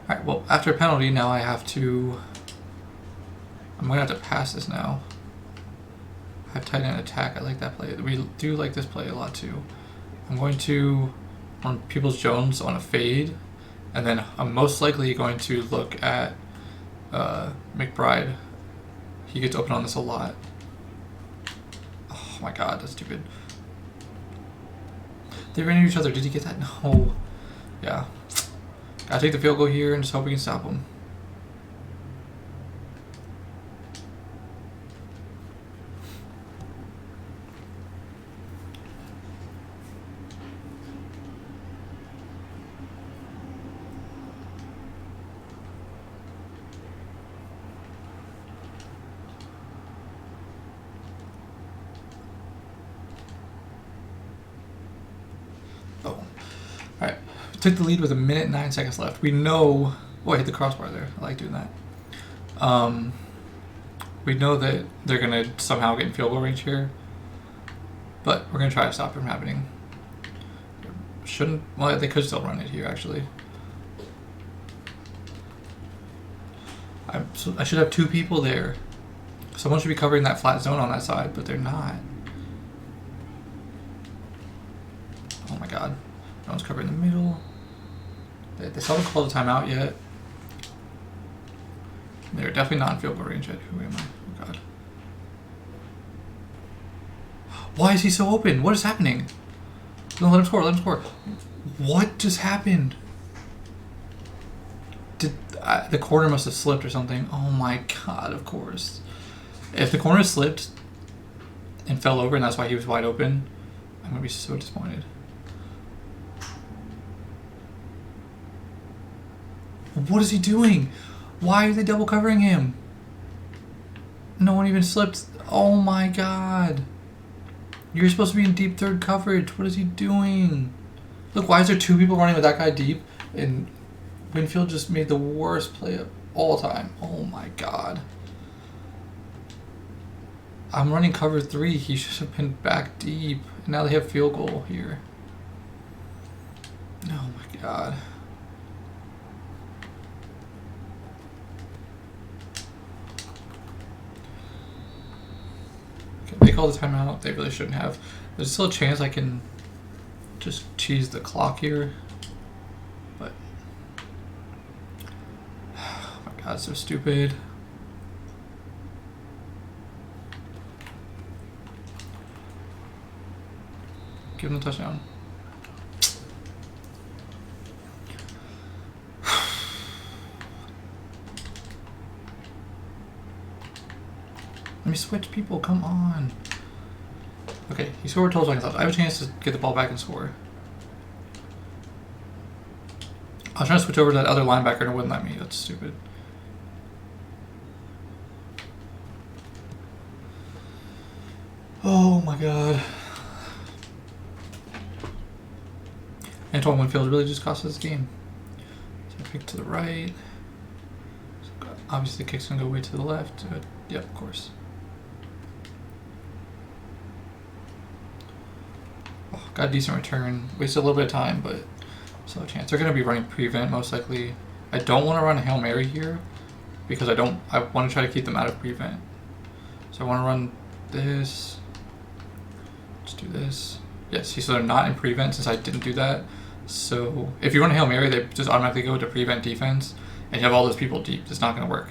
Alright, well, after a penalty, now I have to... I'm going to have to pass this now. I have tight end attack. I like that play. We do like this play a lot, too. I'm going to run Peoples-Jones on a fade, and then I'm most likely going to look at McBride. He gets open on this a lot. Oh my god, that's stupid. They ran into each other. Did he get that? No. Yeah. Gotta take the field goal here and just hope we can stop him. Oh. Alright. Took the lead with 1 minute and 9 seconds left. We know... Oh, I hit the crossbar there. I like doing that. We know that they're gonna somehow get in field goal range here, but we're gonna try to stop it from happening. Shouldn't. Well, they could still run it here actually. I should have 2 people there. Someone should be covering that flat zone on that side, but they're not. Oh my god. No one's covering the middle. They still haven't called a timeout yet. They're definitely not in field goal range yet. Who am I? Oh god. Why is he so open? What is happening? No, let him score, let him score. What just happened? The corner must have slipped or something. Oh my god, of course. If the corner slipped and fell over and that's why he was wide open, I'm going to be so disappointed. What is he doing? Why are they double covering him? No one even slipped. Oh my god. You're supposed to be in deep third coverage. What is he doing? Look, why is there 2 people running with that guy deep? And Winfield just made the worst play of all time. Oh my god. I'm running cover 3. He should have been back deep. And now they have field goal here. Oh my god. Okay, they called the timeout. They really shouldn't have. There's still a chance I can just cheese the clock here. But oh my god, so stupid. Give him the touchdown. Let me switch people, come on. Okay, he scored total seconds left. I have a chance to get the ball back and score. I was trying to switch over to that other linebacker and it wouldn't let me. That's stupid. Oh my god. Antoine Winfield really just cost us this game. So I pick to the right. So obviously the kick's gonna go way to the left. Yep, of course. Oh, got a decent return. Wasted a little bit of time, but still a chance. They're gonna be running prevent most likely. I don't want to run a Hail Mary here because I want to try to keep them out of prevent. So I want to run this. Let's do this. Yes, so they're not in prevent since I didn't do that. So if you run a Hail Mary, they just automatically go to prevent defense, and you have all those people deep. It's not going to work.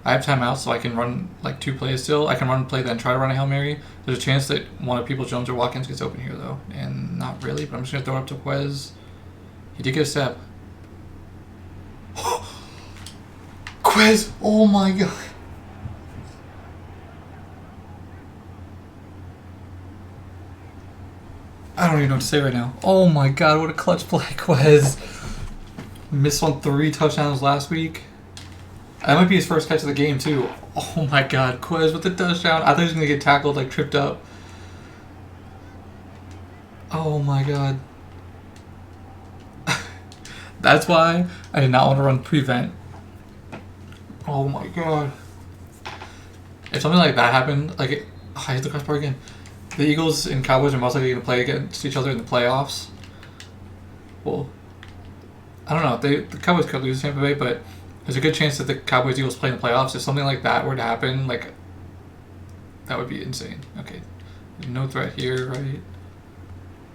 I have timeouts, so I can run like 2 plays still. I can run a play, then try to run a Hail Mary. There's a chance that one of People Jones or Watkins gets open here, though. And not really, but I'm just going to throw it up to Quez. He did get a step. Quez! Oh my god. I don't even know what to say right now. Oh my god, what a clutch play, Quez. Missed on 3 touchdowns last week. That might be his first catch of the game, too. Oh my god, Quez with the touchdown. I thought he was going to get tackled, like tripped up. Oh my god. That's why I did not want to run prevent. Oh my god. If something like that happened, like, I hit the crossbar again. The Eagles and Cowboys are most likely going to play against each other in the playoffs. Well, I don't know. The Cowboys could lose to Tampa Bay, but there's a good chance that the Cowboys Eagles play in the playoffs. If something like that were to happen, like, that would be insane. Okay, no threat here, right?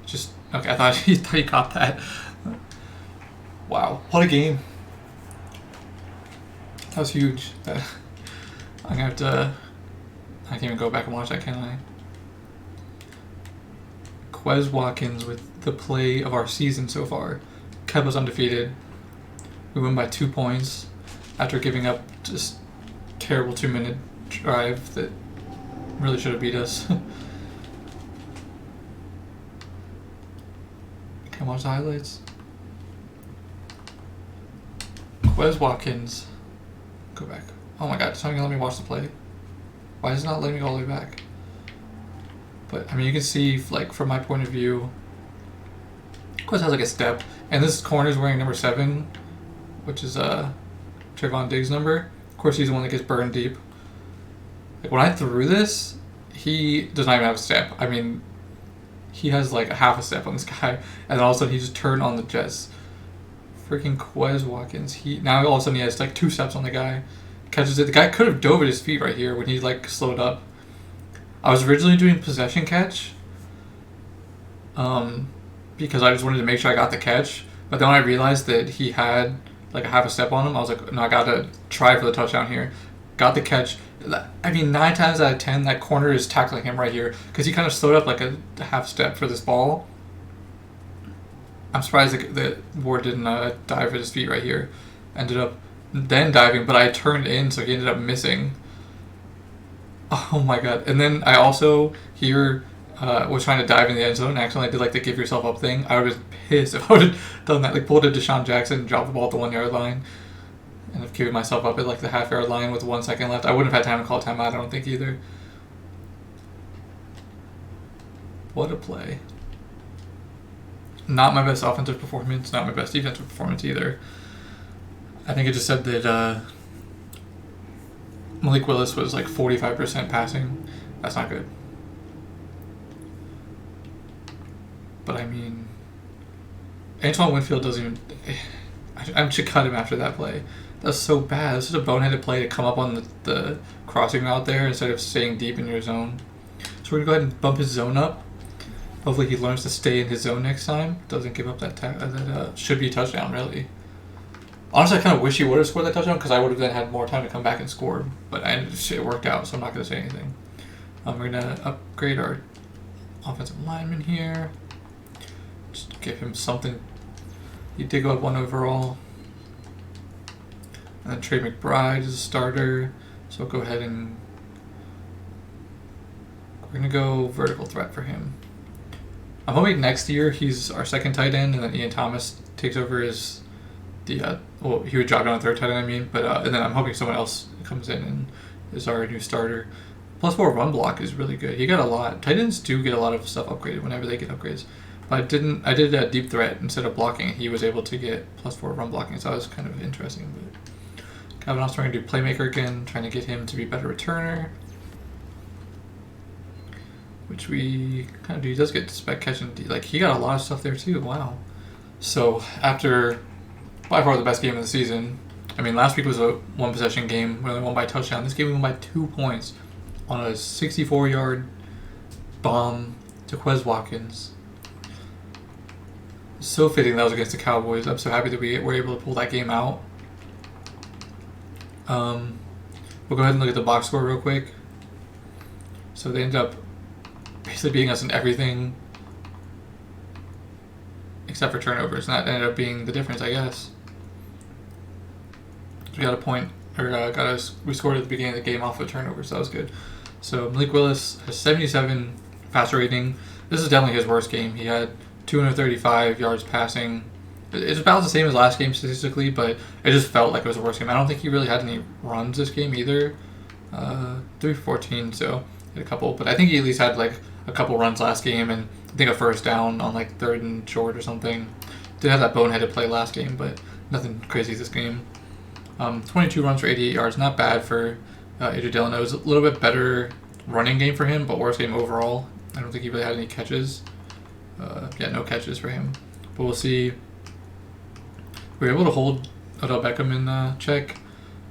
Just okay. I thought he caught that. Wow, what a game! That was huge. I'm gonna have to. I can't even go back and watch that, can I? Quez Watkins with the play of our season so far. Kept us undefeated. We win by 2 points after giving up just terrible 2-minute drive that really should have beat us. Can I watch the highlights? Quez Watkins. Go back. Oh my god, it's not gonna let me watch the play. Why is it not letting me go all the way back? But I mean, you can see, like, from my point of view, Quez has like a step, and this corner is wearing number 7, which is Trayvon Diggs' number. Of course, he's the one that gets burned deep. Like when I threw this, he does not even have a step. I mean, he has like a half a step on this guy, and then all of a sudden he just turned on the Jets. Freaking Quez Watkins. Now all of a sudden he has like 2 steps on the guy. Catches it. The guy could have dove at his feet right here when he like slowed up. I was originally doing possession catch. Because I just wanted to make sure I got the catch. But then when I realized that he had like a half a step on him, I was like, no, I gotta try for the touchdown here. Got the catch. I mean, 9 times out of 10, that corner is tackling him right here because he kind of slowed up like a half step for this ball. I'm surprised that Ward didn't dive at his feet right here. Ended up then diving, but I turned in, so he ended up missing. Oh my god. And then I also here was trying to dive in the end zone and accidentally did like the give yourself up thing. I would have been pissed if I would have done that. Like pulled a Deshaun Jackson and dropped the ball at the 1 yard line. And have giving myself up at like the half yard line with 1 second left. I wouldn't have had time to call a timeout, I don't think either. What a play. Not my best offensive performance, not my best defensive performance either. I think it just said that Malik Willis was like 45% passing. That's not good. But I mean, Antoine Winfield doesn't even... I should cut him after that play. That's so bad. This is a boneheaded play to come up on the crossing route there instead of staying deep in your zone. So we're going to go ahead and bump his zone up. Hopefully he learns to stay in his zone next time. Doesn't give up that should be a touchdown, really. Honestly, I kind of wish he would have scored that touchdown because I would have then had more time to come back and score. But it worked out, so I'm not going to say anything. We're going to upgrade our offensive lineman here. Just give him something. He did go up 1 overall. And then Trey McBride is a starter. So we'll go ahead and we're going to go vertical threat for him. I'm hoping next year he's our second tight end, and then Ian Thomas takes over as well, he would drop down a third tight end, I mean, but and then I'm hoping someone else comes in and is our new starter. +4 run block is really good. He got a lot. Tight ends do get a lot of stuff upgraded whenever they get upgrades. But I did a deep threat instead of blocking. He was able to get +4 run blocking, so that was kind of interesting. But Calvin Austin, we're going to do playmaker again, trying to get him to be a better returner. Which we kind of do. He does get spec catch and like he got a lot of stuff there too. Wow. So after by far the best game of the season, I mean last week was a 1 possession game. We only won by a touchdown. This game we won by 2 points on a 64-yard bomb to Quez Watkins. So fitting that was against the Cowboys. I'm so happy that we were able to pull that game out. We'll go ahead and look at the box score real quick. So they ended up basically beating us in everything except for turnovers, and that ended up being the difference, I guess. We got a point, or we scored at the beginning of the game off of turnovers, so that was good. So Malik Willis has 77 passer rating. This is definitely his worst game. He had 235 yards passing. It's about the same as last game statistically, but it just felt like it was a worse game. I don't think he really had any runs this game either. 3 for 14, so he had a couple, but I think he at least had like a couple runs last game, and I think a first down on like 3rd and short or something. Did have that boneheaded play last game, but nothing crazy this game. 22 runs for 88 yards, not bad for AJ Dillon. It was a little bit better running game for him, but worse game overall. I don't think he really had any catches. No catches for him. But we'll see. We were able to hold Odell Beckham in check.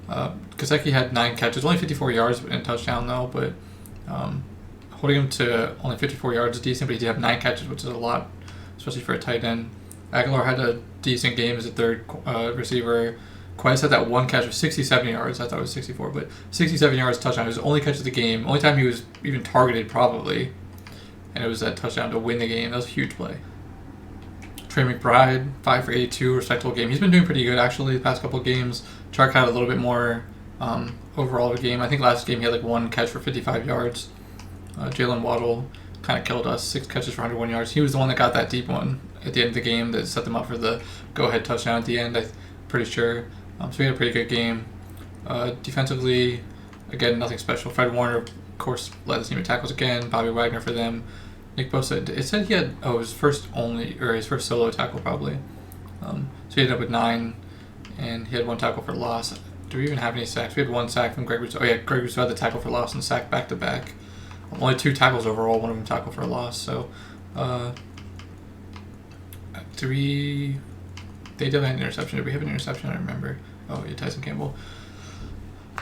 Kaseki had 9 catches, only 54 yards and a touchdown though, but holding him to only 54 yards is decent, but he did have 9 catches, which is a lot, especially for a tight end. Aguilar had a decent game as a third receiver. Quez had that 1 catch of 67 yards. I thought it was 64, but 67 yards touchdown. It was the only catch of the game. Only time he was even targeted, probably. And it was that touchdown to win the game. That was a huge play. Trey McBride, 5 for 82, respectable game. He's been doing pretty good, actually, the past couple of games. Chark had a little bit more overall of a game. I think last game he had like 1 catch for 55 yards. Jalen Waddle kind of killed us, 6 catches for 101 yards. He was the one that got that deep one at the end of the game that set them up for the go-ahead touchdown at the end, I'm pretty sure. So we had a pretty good game. Defensively, again, nothing special. Fred Warner, of course, led the team in tackles again. Bobby Wagner for them. Nick Bosa, it said he had, his first solo tackle probably. So he ended up with 9, and he had 1 tackle for loss. Do we even have any sacks? We had 1 sack from Greg Rousseau. Oh yeah, Greg Rousseau had the tackle for loss and sack back to back. Only 2 tackles overall, one of them tackle for a loss. So, they definitely had an interception. Did we have an interception? I don't remember. Oh yeah, Tyson Campbell.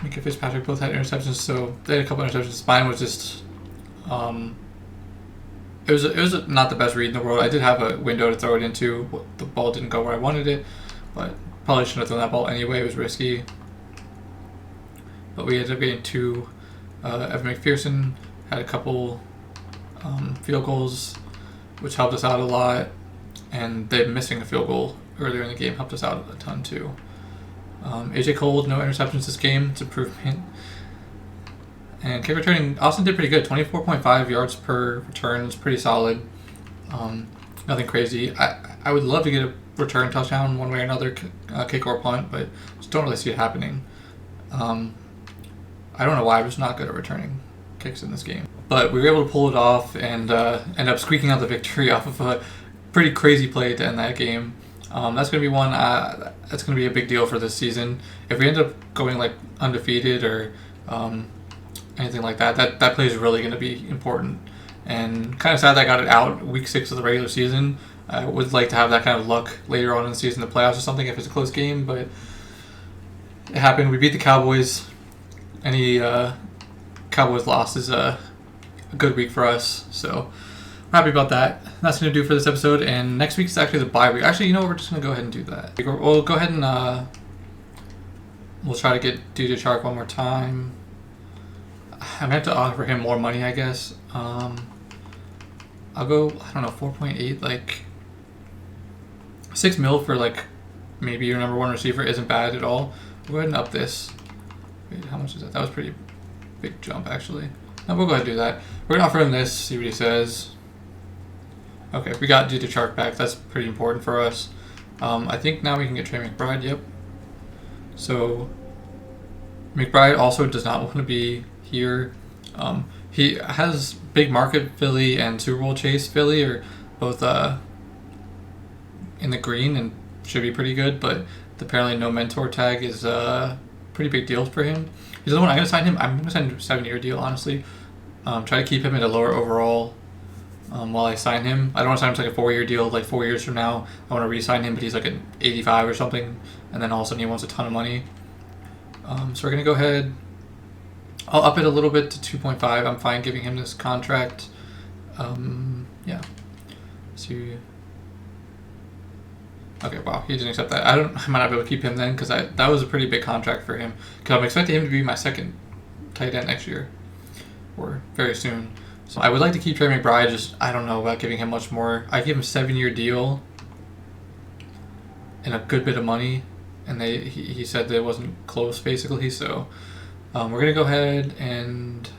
Mika Fitzpatrick both had interceptions, so they had a couple interceptions. Mine was just, it was not the best read in the world. I did have a window to throw it into. The ball didn't go where I wanted it, but probably shouldn't have thrown that ball anyway. It was risky. But we ended up getting 2. Evan McPherson had a couple field goals, which helped us out a lot, and them missing a field goal earlier in the game helped us out a ton too. AJ Cole, no interceptions this game. It's improvement. And kick returning, Austin did pretty good. 24.5 yards per return is pretty solid. Nothing crazy. I would love to get a return touchdown one way or another, kick or punt, but just don't really see it happening. I don't know why. I'm just not good at returning kicks in this game. But we were able to pull it off and end up squeaking out the victory off of a pretty crazy play to end that game. That's going to be one that's going to be a big deal for this season. If we end up going like undefeated or anything like that, that play is really going to be important. And kind of sad that I got it out week 6 of the regular season. I would like to have that kind of luck later on in the season, the playoffs or something, if it's a close game, but it happened. We beat the Cowboys. Any Cowboys loss is a good week for us, so I'm happy about that. That's going to do for this episode, and next week is actually the bye week. Actually, you know what? We're just going to go ahead and do that. We'll go ahead and we'll try to get DJ Chark one more time. I'm going to have to offer him more money, I guess. I'll go, I don't know, 4.8, like $6 million for like maybe your number 1 receiver isn't bad at all. We'll go ahead and up this. Wait, how much is that? That was a pretty big jump, actually. No, we'll go ahead and do that. We're going to offer him this, see what he says. Okay, we got DJ Chark back. That's pretty important for us. I think now we can get Trey McBride, yep. So, McBride also does not want to be here. He has big market Philly and Super Bowl chase Philly are both in the green and should be pretty good, but apparently no mentor tag is pretty big deal for him. He's the one I'm going to sign him. I'm going to sign him to a 7-year deal, honestly. Try to keep him at a lower overall while I sign him. I don't want to sign him to like a 4-year deal, like 4 years from now. I want to re-sign him, but he's like an 85 or something, and then all of a sudden he wants a ton of money. So we're going to go ahead. I'll up it a little bit to 2.5. I'm fine giving him this contract. Yeah. See. Okay, wow, he didn't accept that. I might not be able to keep him then because that was a pretty big contract for him. Because I'm expecting him to be my 2nd tight end next year or very soon. So I would like to keep Trey McBride. Just I don't know about giving him much more. I gave him a 7-year deal and a good bit of money, and he said that it wasn't close basically. So we're gonna go ahead and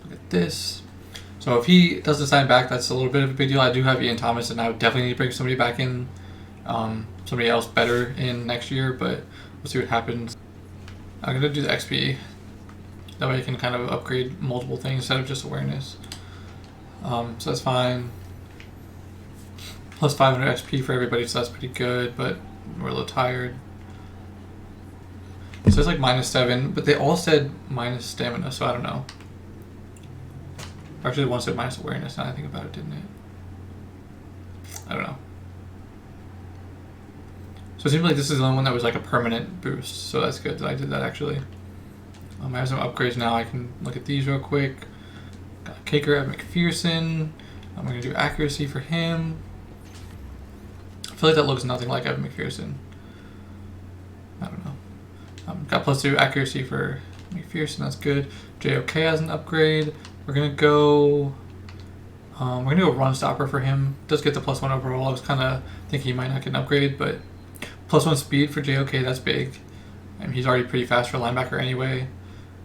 look at this. So if he doesn't sign back, that's a little bit of a big deal. I do have Ian Thomas, and I would definitely need to bring somebody back in. Somebody else better in next year, but we'll see what happens. I'm going to do the XP. That way I can kind of upgrade multiple things instead of just awareness. So that's fine. Plus 500 XP for everybody, so that's pretty good, but we're a little tired. So it's like -7, but they all said minus stamina, so I don't know. Actually, one said minus awareness, now I think about it, didn't it? I don't know. So it seems like this is the only one that was like a permanent boost, so that's good that I did that actually. I have some upgrades now. I can look at these real quick. Got Caker at McPherson. I'm going to do accuracy for him. I feel like that looks nothing like Evan McPherson. I don't know. Got +2 accuracy for McPherson. That's good. JOK has an upgrade. We're going to go... we're going to do a run stopper for him. Does get the +1 overall. I was kind of thinking he might not get an upgrade, but +1 speed for JOK, that's big. I mean, he's already pretty fast for a linebacker anyway.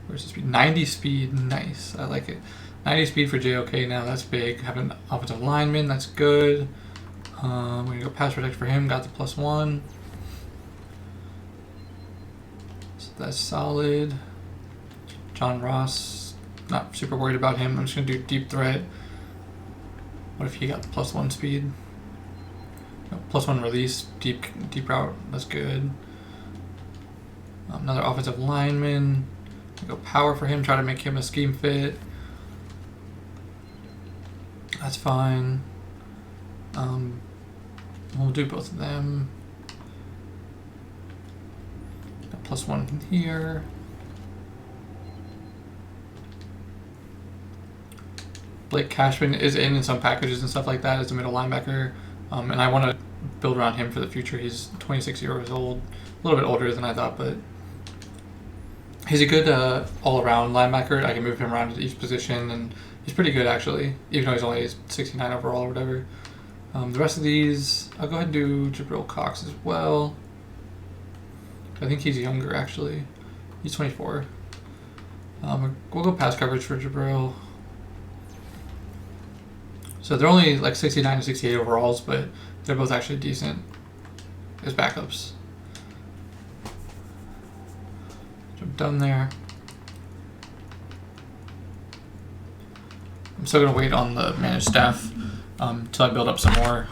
Where's his speed? 90 speed. Nice. I like it. 90 speed for JOK now. That's big. Have an offensive lineman. That's good. We're going to go pass protect for him. Got the +1. So that's solid. John Ross. Not super worried about him. I'm just going to do deep threat. What if he got the +1 speed? No, +1 release. Deep route. That's good. Another offensive lineman. Go power for him. Try to make him a scheme fit. That's fine. We'll do both of them. Got +1 here. Blake Cashman is in some packages and stuff like that as a middle linebacker. And I want to build around him for the future. He's 26 years old. A little bit older than I thought, but he's a good all-around linebacker. I can move him around at each position, and he's pretty good, actually, even though he's only 69 overall or whatever. The rest of these, I'll go ahead and do Jabril Cox as well. I think he's younger, actually. He's 24. We'll go pass coverage for Jabril. So they're only like 69 and 68 overalls, but they're both actually decent as backups. Jump done there. I'm still going to wait on the managed staff until I build up some more.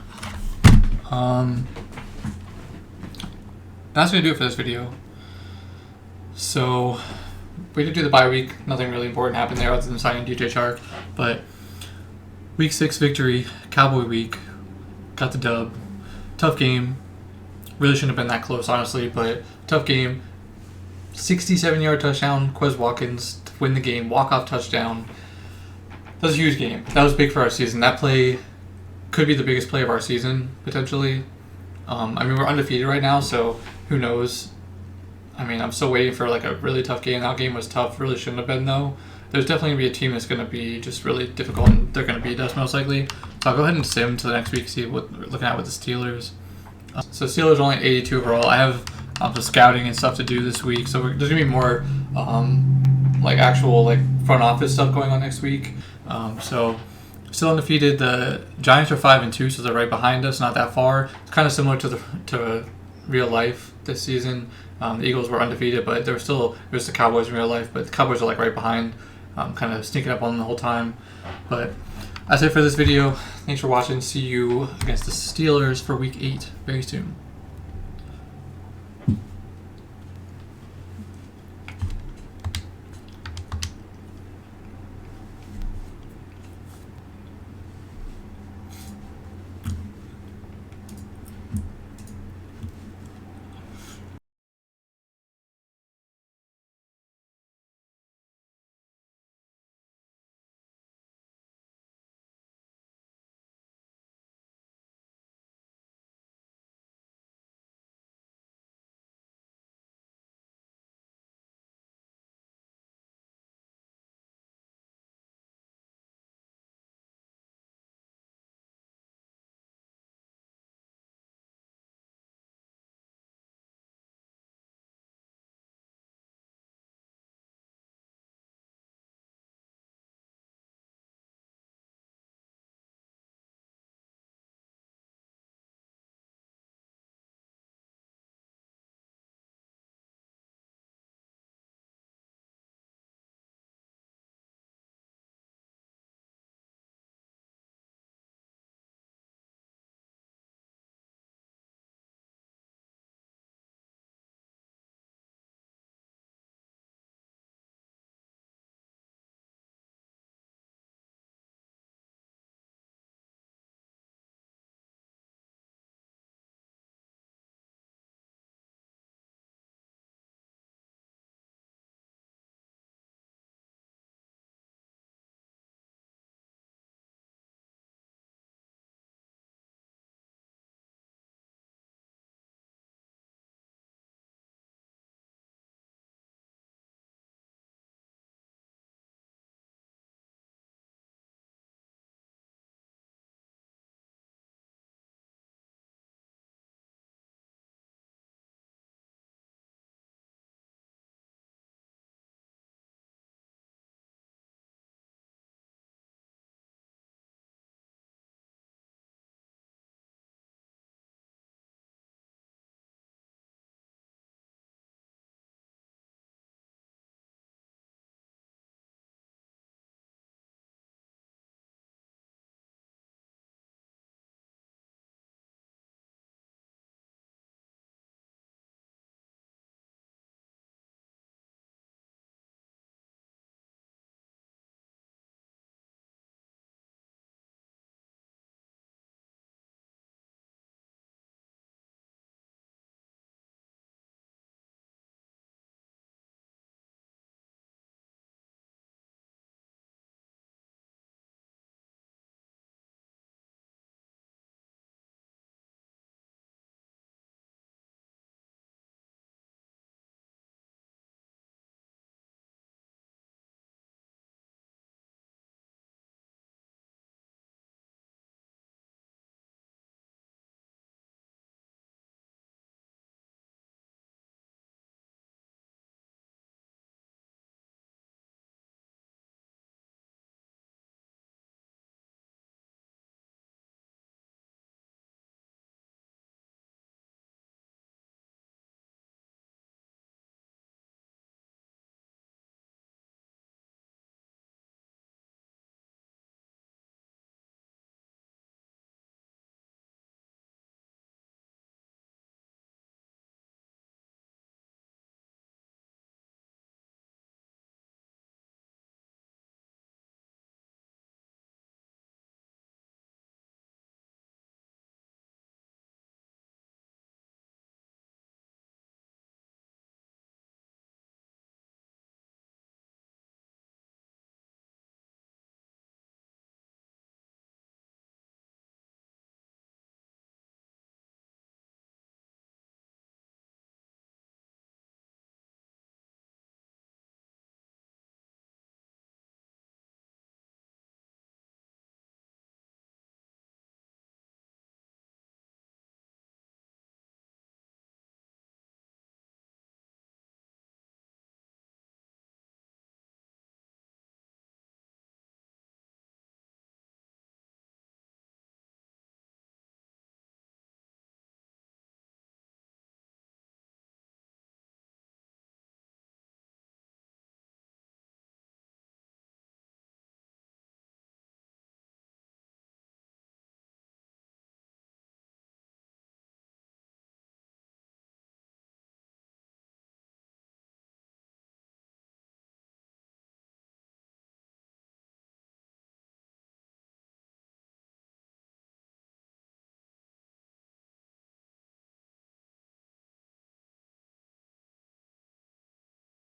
That's going to do it for this video. So we did do the bye week. Nothing really important happened there other than signing DJ Chark. But week 6 victory, Cowboy week. Got the dub. Tough game. Really shouldn't have been that close, honestly, but tough game. 67-yard touchdown, Quez Watkins to win the game. Walk-off touchdown. That was a huge game. That was big for our season. That play could be the biggest play of our season, potentially. I mean, we're undefeated right now, so who knows? I mean, I'm still waiting for like a really tough game. That game was tough. Really shouldn't have been, though. There's definitely going to be a team that's going to be just really difficult, and they're going to beat us most likely. So I'll go ahead and sim to the next week, see what we're looking at with the Steelers. So Steelers only 82 overall. I have the scouting and stuff to do this week, so there's going to be more like actual like front office stuff going on next week. So still undefeated. The Giants are 5-2, so they're right behind us, not that far. It's kind of similar to real life this season. The Eagles were undefeated, but it was the Cowboys in real life. But the Cowboys are like right behind, kind of sneaking up on them the whole time. But that's it for this video. Thanks for watching. See you against the Steelers for Week 8 very soon.